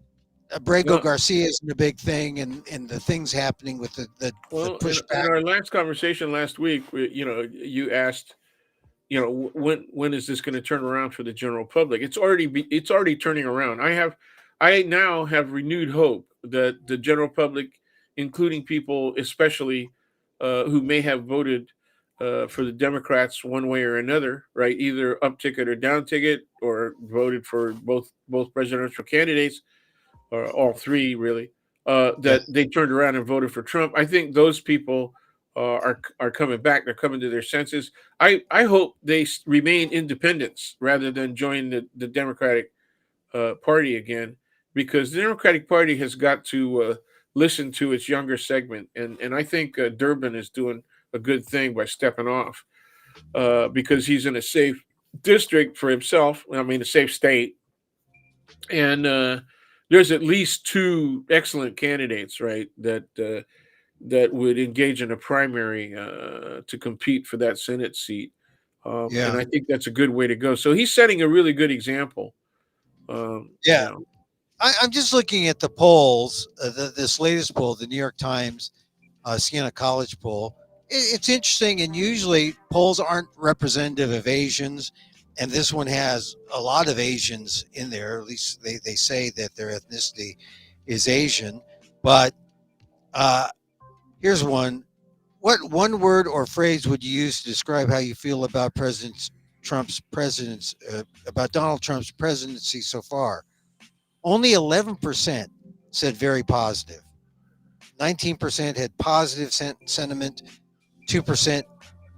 Abrego Well, Garcia isn't a big thing, and the things happening with the well, in pushback. our last conversation last week, you asked, when is this going to turn around for the general public? It's already turning around. I now have renewed hope that the general public, including people especially who may have voted for the Democrats one way or another, right, either up ticket or down ticket, or voted for both presidential candidates, or all three really, Yeah, that they turned around and voted for Trump. I think those people are coming back. They're coming to their senses. I hope they remain independents rather than join the Democratic Party again, because the Democratic Party has got to listen to its younger segment, and I think Durbin is doing a good thing by stepping off because he's in a safe district for himself. I mean, a safe state, and there's at least two excellent candidates, right? That would engage in a primary to compete for that Senate seat. And Yeah. I think that's a good way to go. So he's setting a really good example. You Yeah. know, I'm just looking at the polls, this latest poll, the New York Times Siena College poll. It's interesting, and usually polls aren't representative of Asians, and this one has a lot of Asians in there. At least they say that their ethnicity is Asian. But uh, here's one. What one word or phrase would you use to describe how you feel about about Donald Trump's presidency so far? Only 11% said very positive. 19% had positive sentiment. 2%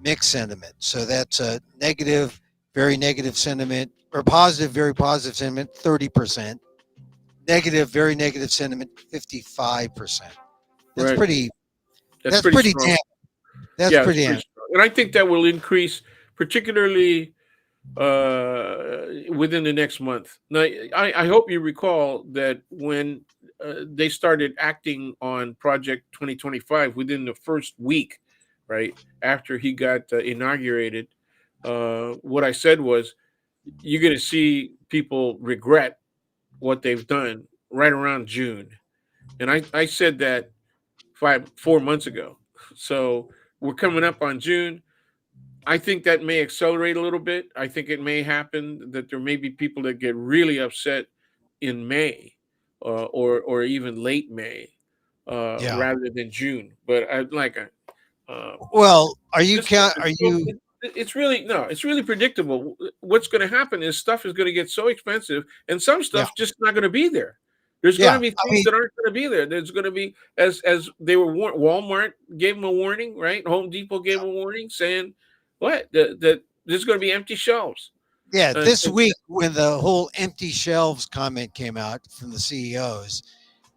mixed sentiment. So that's a negative, very negative sentiment, or positive, very positive sentiment, 30%. Negative, very negative sentiment, 55%. That's right? pretty. That's That's pretty pretty strong. damn. That's Yeah, it's pretty pretty damn. strong, and I think that will increase, particularly within the next month. Now, I hope you recall that when they started acting on Project 2025 within the first week, right after he got inaugurated, what I said was, you're going to see people regret what they've done right around June, and I said that 4 months ago. So we're coming up on June. I think that may accelerate a little bit. I think it may happen that there may be people that get really upset in May, or even late May, Yeah. rather than June. But I like Well, are you this count? stuff Are you? it's really no, it's really predictable. What's going to happen is stuff is going to get so expensive, and some Yeah. stuff just not going to be there. There's going Yeah. to be I things mean, that aren't going to be there. There's going to be, as they were Walmart gave them a warning, right? Home Depot gave a warning saying what that there's going to be empty shelves. yeah. This 'Cause- week, when the whole empty shelves comment came out from the CEOs,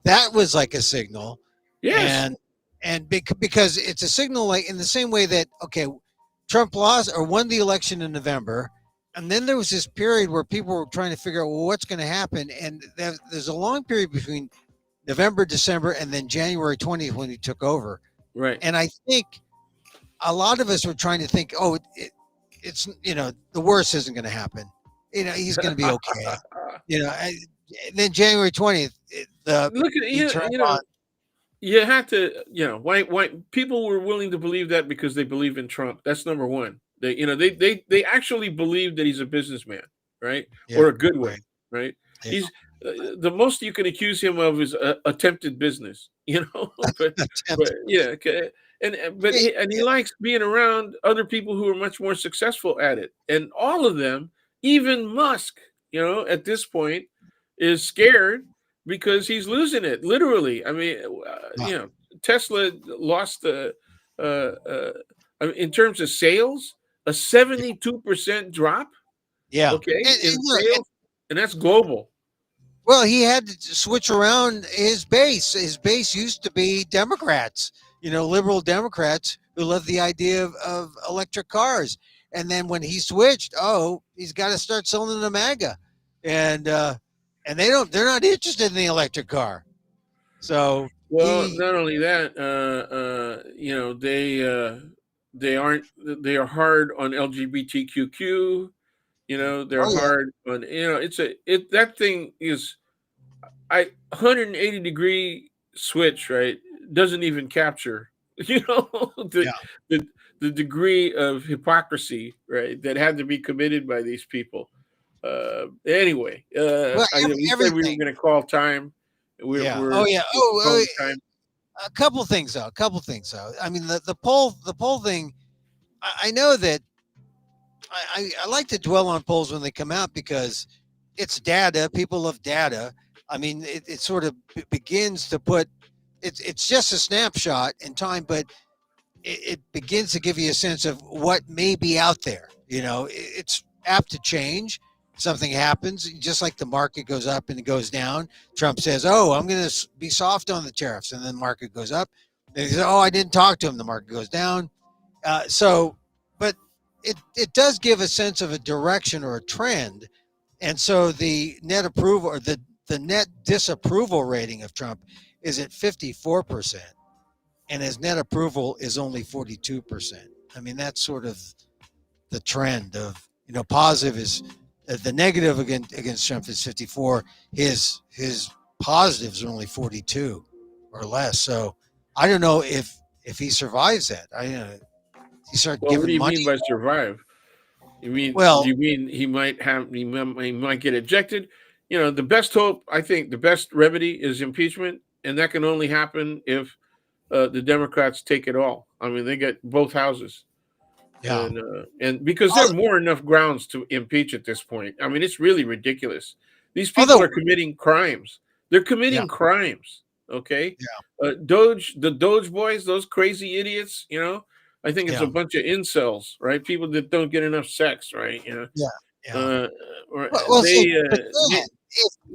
that was like a signal. yes, And because it's a signal, like in the same way that, okay, Trump lost or won the election in November, and then there was this period where people were trying to figure out, well, what's going to happen, and there's a long period between November, December, and then January 20th when he took over. right. And I think a lot of us were trying to think, oh, it's, the worst isn't going to happen. He's going to be okay. And then January 20th, Look at he you. turned You on. know, you had to, why people were willing to believe that because they believe in Trump. That's number one. They actually believe that he's a businessman, right? Yeah, Or a good one, right. right? Yeah. He's the most you can accuse him of is attempted business, but Attempt. yeah, okay. But Hey, he likes being around other people who are much more successful at it, and all of them, even Musk, at this point, is scared because he's losing it literally. I mean, uh, Tesla lost uh, uh, in terms of sales, a yeah. 72% drop. Yeah. Okay, in And sales, and that's global. well, he had to switch around his base. His base used to be Democrats, liberal Democrats who love the idea of electric cars. And then when he switched, he's got to start selling the MAGA, and they're not interested in the electric car. So Well, he, not only that, they aren't they are hard on LGBTQ. They're oh yeah, hard on that thing is 180-degree switch, right? Doesn't even capture the yeah. the the degree of hypocrisy, right, that had to be committed by these people. Anyway, Well, we said we were everything. going to call time. Yeah. Oh yeah. We're calling time. A couple things though. A couple things though. I mean, the poll thing. I know that I like to dwell on polls when they come out because it's data. People love data. I mean, it sort of begins to put it's just a snapshot in time, but it begins to give you a sense of what may be out there. It's apt to change, Something happens, just like the market goes up and it goes down. Trump says, "Oh, I'm going to be soft on the tariffs," and then the market goes up. And he says, "Oh, I didn't talk to him." The market goes down. But it does give a sense of a direction or a trend, and so the net approval or the net disapproval rating of Trump is at 54%, and his net approval is only 42%. I mean, that's sort of the trend of, positive is the negative against Trump is 54. His positives are only 42 or less. So I don't know if he survives that. He start Well, what do giving you money. mean by survive? Well, You mean he might get ejected? You know, the best hope, I think, the best remedy is impeachment, and that can only happen if the Democrats take it all. I mean, they get both houses, yeah. and because there are more enough grounds to impeach at this point. I mean, it's really ridiculous. These people Although, are committing crimes. They're yeah, committing crimes. Okay, yeah, The Doge boys, those crazy idiots. You know, I think it's a yeah, bunch of incels, right? People that don't get enough sex, right? You know, yeah, yeah. uh, or Well, see, but they then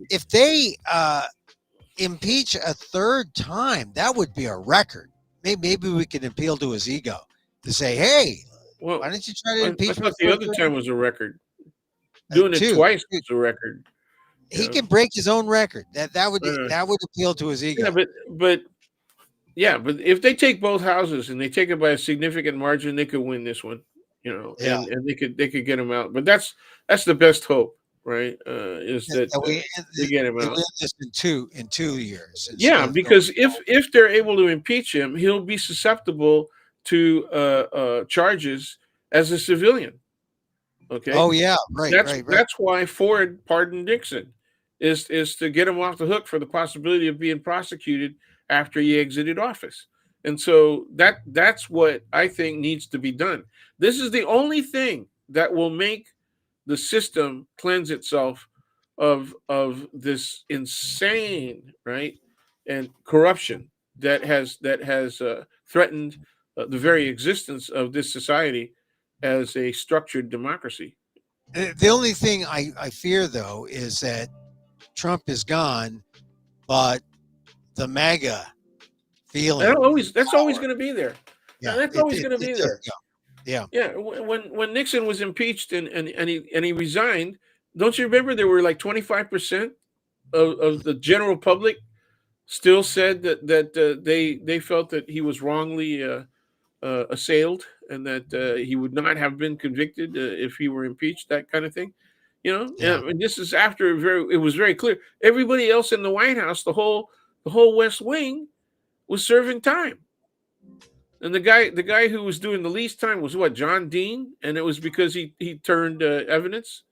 if they impeach a third time, that would be a record. Maybe we can appeal to his ego to say, "Hey, well, why don't you try to I impeach me thought the for a other third time time?" was a record. Doing it Two. twice was a record. You He know, can break his own record. That would uh, that would appeal to his yeah, ego. but yeah, but if they take both houses and they take it by a significant margin, they could win this one, you know, Yeah, and they could get him out. But that's the best hope, right? Is that that they get him we out? win this in 2 years Yeah, instead of going. because if they're able to impeach him, he'll be susceptible to charges as a civilian. Okay, Oh yeah, right, right, right. that's why Ford pardoned Nixon, is to get him off the hook for the possibility of being prosecuted after he exited office. And so that's what I think needs to be done. This is the only thing that will make the system cleanse itself of this insane, right, and corruption that has threatened the very existence of this society as a structured democracy. The only thing I fear though is that Trump is gone, but the MAGA feeling and That's always power. going to be there. Yeah, That's always going to it be does there. go. Yeah, Yeah, when Nixon was impeached and he resigned, don't you remember there were like 25% of the general public still said that they felt that he was wrongly assailed and that he would not have been convicted if he were impeached, that kind of thing. You know, yeah, and this is after it was very clear. Everybody else in the White House, the whole West Wing, was serving time. And the guy who was doing the least time was what, John Dean, and it was because he turned evidence.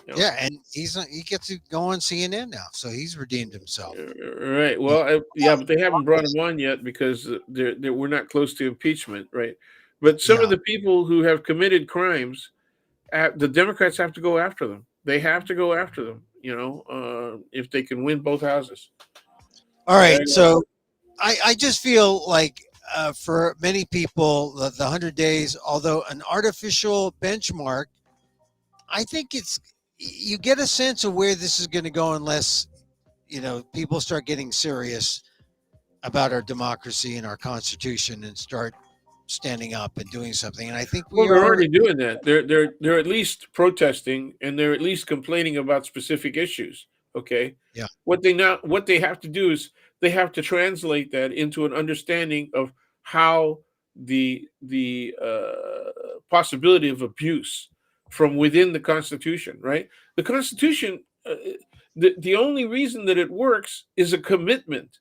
You know, yeah. And he gets to go on CNN now, so he's redeemed himself. right. You Well, yeah, but they haven't brought him on yet because we're not close to impeachment, right? But some of Yeah. the people who have committed crimes, the Democrats have to go after them. They have to go after them. You know, if they can win both houses. All right. And, So I just feel like for many people, the 100 days, although an artificial benchmark, I think you get a sense of where this is going to go unless people start getting serious about our democracy and our constitution and start standing up and doing something. And I think well, we they're are. already doing that. They're at least protesting and they're at least complaining about specific issues. Okay, Yeah. what they have to do is they have to translate that into an understanding of how the possibility of abuse from within the Constitution. Right, the Constitution. The only reason that it works is a commitment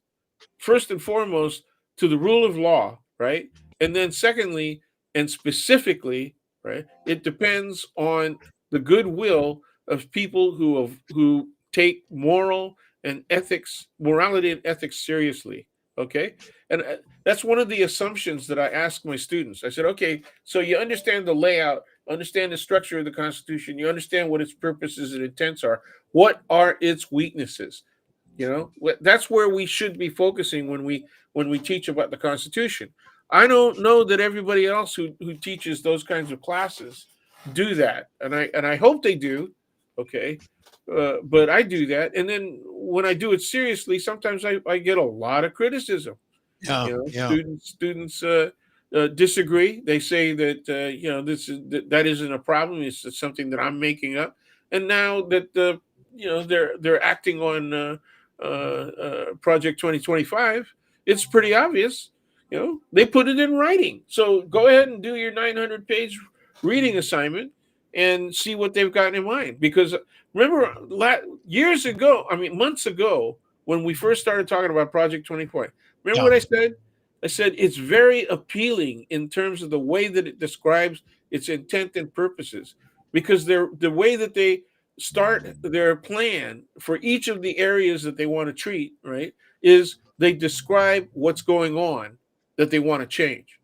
first and foremost to the rule of law, right? And then secondly, and specifically, right, it depends on the goodwill of people who take morality and ethics seriously. Okay, and that's one of the assumptions that I ask my students. I said, okay, so you understand the layout, understand the structure of the Constitution, you understand what its purposes and intents are. What are its weaknesses? You know, that's where we should be focusing when we teach about the Constitution. I don't know that everybody else who teaches those kinds of classes do that, and I hope they do. Okay. But I do that. And then when I do it seriously, sometimes I get a lot of criticism. Yeah, You know, yeah, students disagree. They say that that isn't a problem. It's just something that I'm making up. And now that they're acting on Project 2025, it's pretty obvious. They put it in writing. So go ahead and do your 900-page reading assignment and see what they've got in mind. Because remember, years ago, I mean months ago, when we first started talking about Project 2025. Remember yeah, what I said? I said it's very appealing in terms of the way that it describes its intent and purposes, because the way that they start their plan for each of the areas that they want to treat, right, is they describe what's going on that they want to change.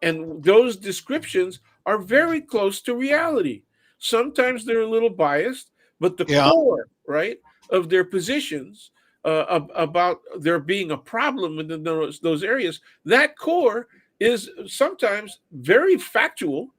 And those descriptions are very close to reality. Sometimes they're a little biased, but the yeah, core, right, of their positions about there being a problem in those areas, that core is sometimes very factual.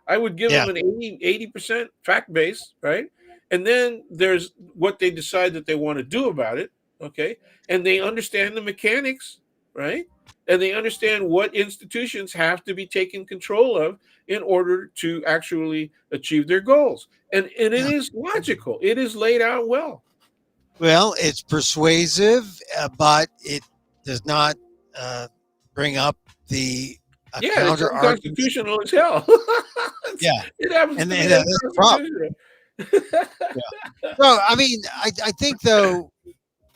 I would give yeah, them an 80% fact base, right? And then there's what they decide that they want to do about it, okay? And they understand the mechanics, right? And they understand what institutions have to be taken control of in order to actually achieve their goals. And it yeah. is logical. It is laid out well. Well, it's persuasive, but it does not uh, bring up the Yeah, it's counter argument. unconstitutional as hell. Yeah, It happens and, to be that's the problem. unconstitutional. Yeah. So, I mean, I think though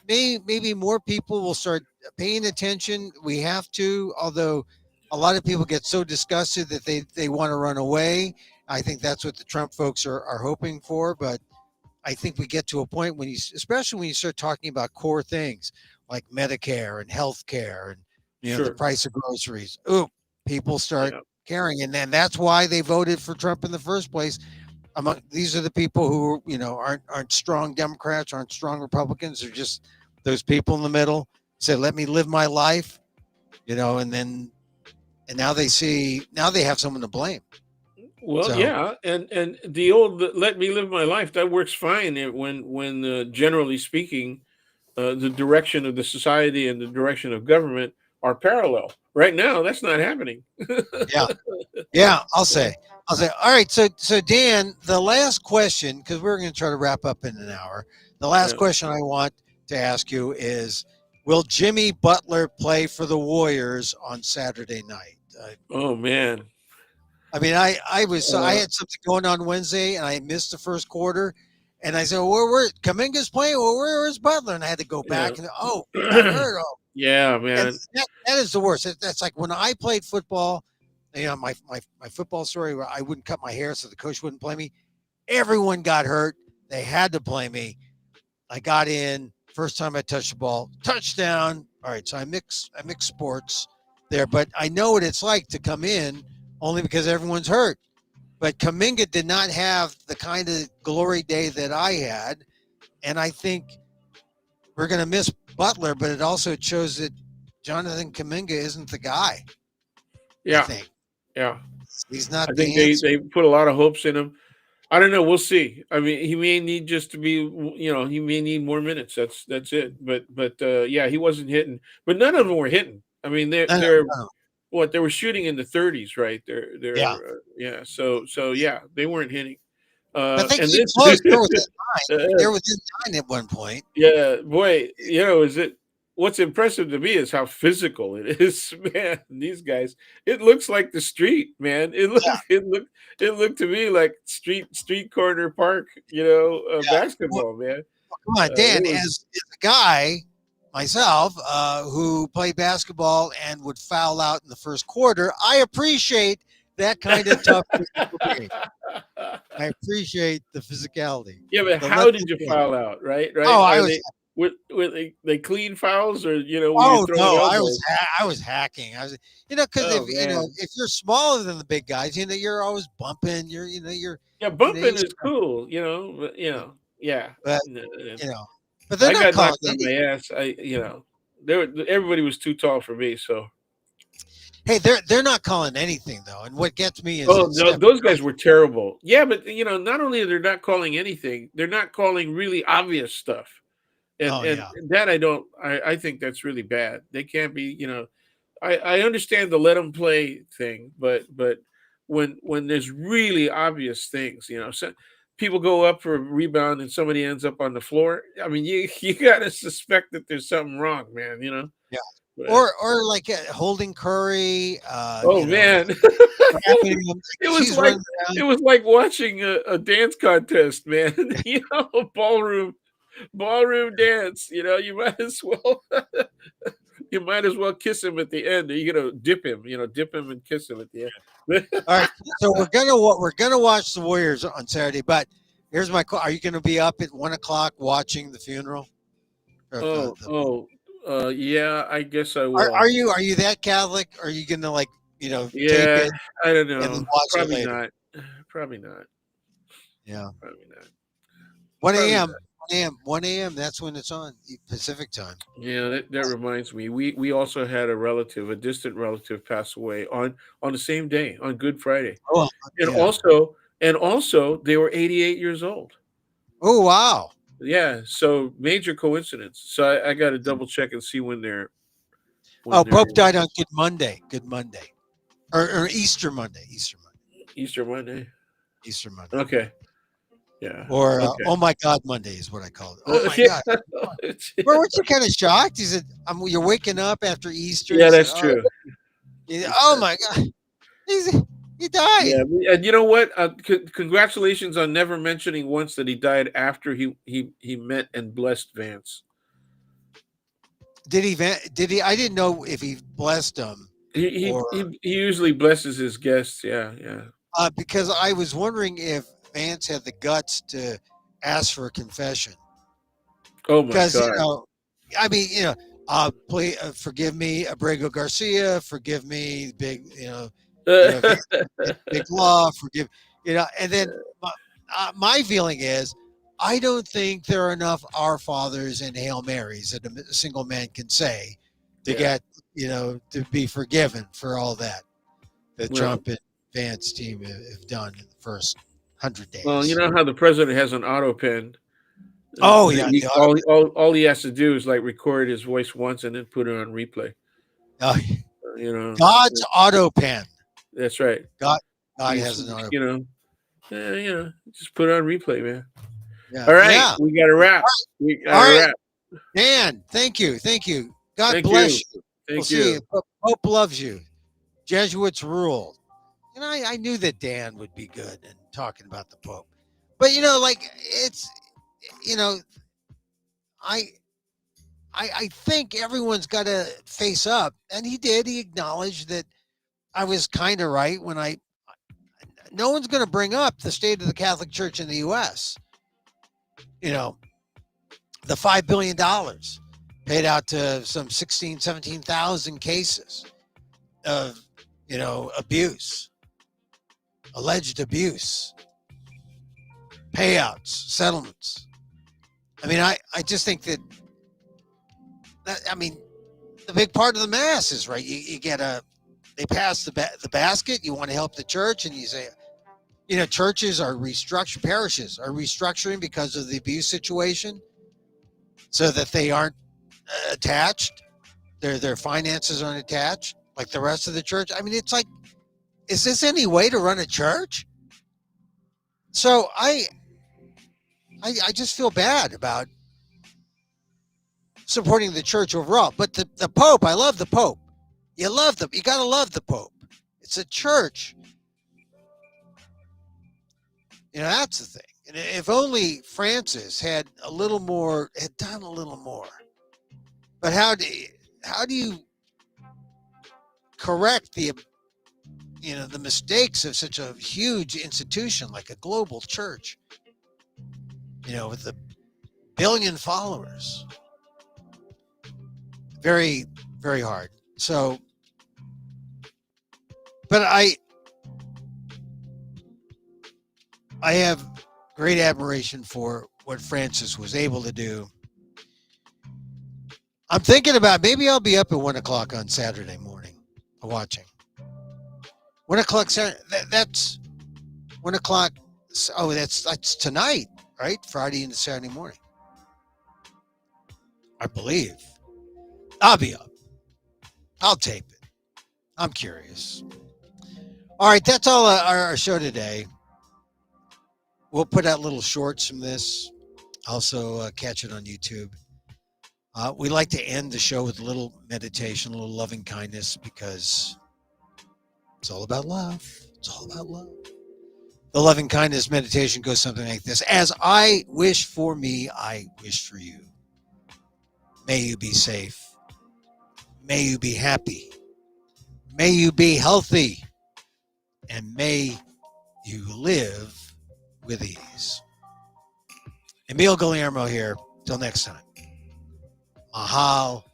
maybe more people will start paying attention. We have to, although a lot of people get so disgusted that they want to run away. I think that's what the Trump folks are hoping for. But I think we get to a point when especially when you start talking about core things like Medicare and health care and the Sure. price of groceries. Ooh, people start Yeah. caring, and then that's why they voted for Trump in the first place. Among these are the people who aren't strong Democrats, aren't strong Republicans. They're just those people in the middle. Say, let me live my life, and now they have someone to blame. Well, So yeah, and the old "let me live my life" that works fine when generally speaking, the direction of the society and the direction of government are parallel. Right now, that's not happening. yeah, yeah, I'll say. All right, so Dan, the last question, because we're going to try to wrap up in an hour. The last Yeah. question I want to ask you is: will Jimmy Butler play for the Warriors on Saturday night? Oh man. I mean, I Uh, had something going on Wednesday, and I missed the first quarter, and I said, "Well, where Kaminga's playing? Well, where's Butler?" And I had to go yeah. back and he got hurt. Oh, Yeah, and man. that is the worst. That's like when I played football. My football story where I wouldn't cut my hair so the coach wouldn't play me. Everyone got hurt. They had to play me. I got in first time I touched the ball, touchdown. All right, so I mix sports there, but I know what it's like to come in only because everyone's hurt. But Kaminga did not have the kind of glory day that I had, and I think we're going to miss Butler. But it also shows that Jonathan Kaminga isn't the guy. I Yeah, think yeah. he's I not think the they answer. they put a lot of hopes in him. I don't know. We'll see. I mean, he may need just to be, he may need more minutes. That's it. But yeah, he wasn't hitting. But none of them were hitting. I mean, No, no, they're no. what they were shooting in the 30s, right? They're Yeah, yeah. So yeah, they weren't hitting. but they And came then close. They were within nine. They uh, were within nine at one point. yeah, boy, is it what's impressive to me is how physical it is, man. These guys, it looks like the street, man. Yeah, It looked to me like street corner park, yeah. Well, basketball, man. come on, It Dan. was As a guy myself who played basketball and would foul out in the first quarter, I appreciate that kind of tough physical game. I appreciate the physicality. yeah, but The let how them did you play. foul out, right? Oh, Right? I Are was. they with they clean fouls or were you Oh throwing no, elbows? I was hacking. I was, because Oh man. if you're smaller than the big guys, you're always bumping. Yeah, you bumping is cool, but yeah. but n- n- you know, but they're I not got calling knocked on any. my ass. Everybody was too tall for me, so Hey, they're not calling anything though, and what gets me is Oh that no, Steph. those guys were terrible. Yeah, but not only they're not calling anything, they're not calling really obvious stuff. And Oh and yeah, that I think that's really bad. They can't be. I understand the let them play thing, but when there's really obvious things, so people go up for a rebound and somebody ends up on the floor. I mean, you gotta suspect that there's something wrong, man. yeah. But Or like holding Curry, oh man, grabbing him. it was She's like running around. it was like watching a dance contest, man. Ballroom dance. You might as well kiss him at the end. You dip him, dip him and kiss him at the end. All right, so we're gonna watch the Warriors on Saturday, but here's my call. Are you gonna be up at 1 o'clock watching the funeral? Or Oh, oh, yeah, I guess I are will. you that Catholic? Are you gonna tape Yeah, it I don't and then know. watch it Probably later? not. Probably not. Yeah. Probably not. 1 Probably a.m. not. 1 a.m. That's when it's on Pacific time. Yeah, that reminds me. We also had a distant relative, pass away on the same day, on Good Friday, Oh and yeah. also they were 88 years old. Oh wow. Yeah, so major coincidence. So I got to double check and see when they're when Oh, they're Pope died on Good Monday. Good Monday. Or Easter Monday. Easter Monday. Easter Monday. Easter Monday. Okay. Yeah. Or Okay. oh my God Monday is what I call it. Oh my Yeah. God. Well, weren't you kind of shocked? He said, "You're waking up after Easter." He Yeah, said, that's true. oh my God, he died." Yeah, and you know what? Congratulations on never mentioning once that he died after he met and blessed Vance. Did he? Did he? I didn't know if he blessed him He he or he, he usually blesses his guests. Yeah, yeah. because I was wondering if Vance had the guts to ask for a confession. Oh my Because God. I mean, please forgive me, Abrego Garcia, forgive me, big, big law, forgive, and then my feeling is, I don't think there are enough Our Fathers and Hail Marys that a single man can say to Yeah. get, to be forgiven for all that Well, Trump and Vance team have done in the first 100 well, you days. know how the president has an auto pen. Oh yeah, All he has to do is like record his voice once and then put it on replay. uh, You know, God's auto pen. that's right. God, God He's has an auto. just put it on replay, man. Yeah, All right, yeah. we got to wrap. We got All to right, wrap. Dan. Thank you, thank you. God Thank you. bless you. We'll Thank see you. you. Pope loves you. Jesuits rule. And I knew that Dan would be good in talking about the Pope, but it's you know I I think everyone's got to face up, and he did. He acknowledged that I was kind of right when I. No one's going to bring up the state of the Catholic Church in the U.S. You know, the $5 billion paid out to some 16, 17,000 cases of, abuse, alleged abuse, payouts, settlements. I mean, I just think I mean, the big part of the mass is right. You get they pass the basket. You want to help the church, and you say, churches are restructuring, parishes are restructuring because of the abuse situation, so that they aren't attached. Their finances aren't attached like the rest of the church. I mean, it's like, is this any way to run a church? So I just feel bad about supporting the church overall. But the Pope, I love the Pope. You gotta love the Pope. It's a church. That's the thing. And if only Francis had done a little more. But how do you correct the mistakes of such a huge institution like a global church, with a billion followers? Very, very hard. So, but I have great admiration for what Francis was able to do. I'm thinking about maybe I'll be up at 1 o'clock on Saturday morning watching. 1 o'clock Saturday. That's 1 o'clock. Oh, that's tonight, right? Friday into Saturday morning, I believe. I'll be up. I'll tape it. I'm curious. All right, that's all our show today. We'll put out little shorts from this. Also, catch it on YouTube. We like to end the show with a little meditation, a little loving kindness, because it's all about love. It's all about love. The loving kindness meditation goes something like this. As I wish for me, I wish for you. May you be safe. May you be happy. May you be healthy. And may you live with ease. Emil Guillermo here. Till next time. Mahal.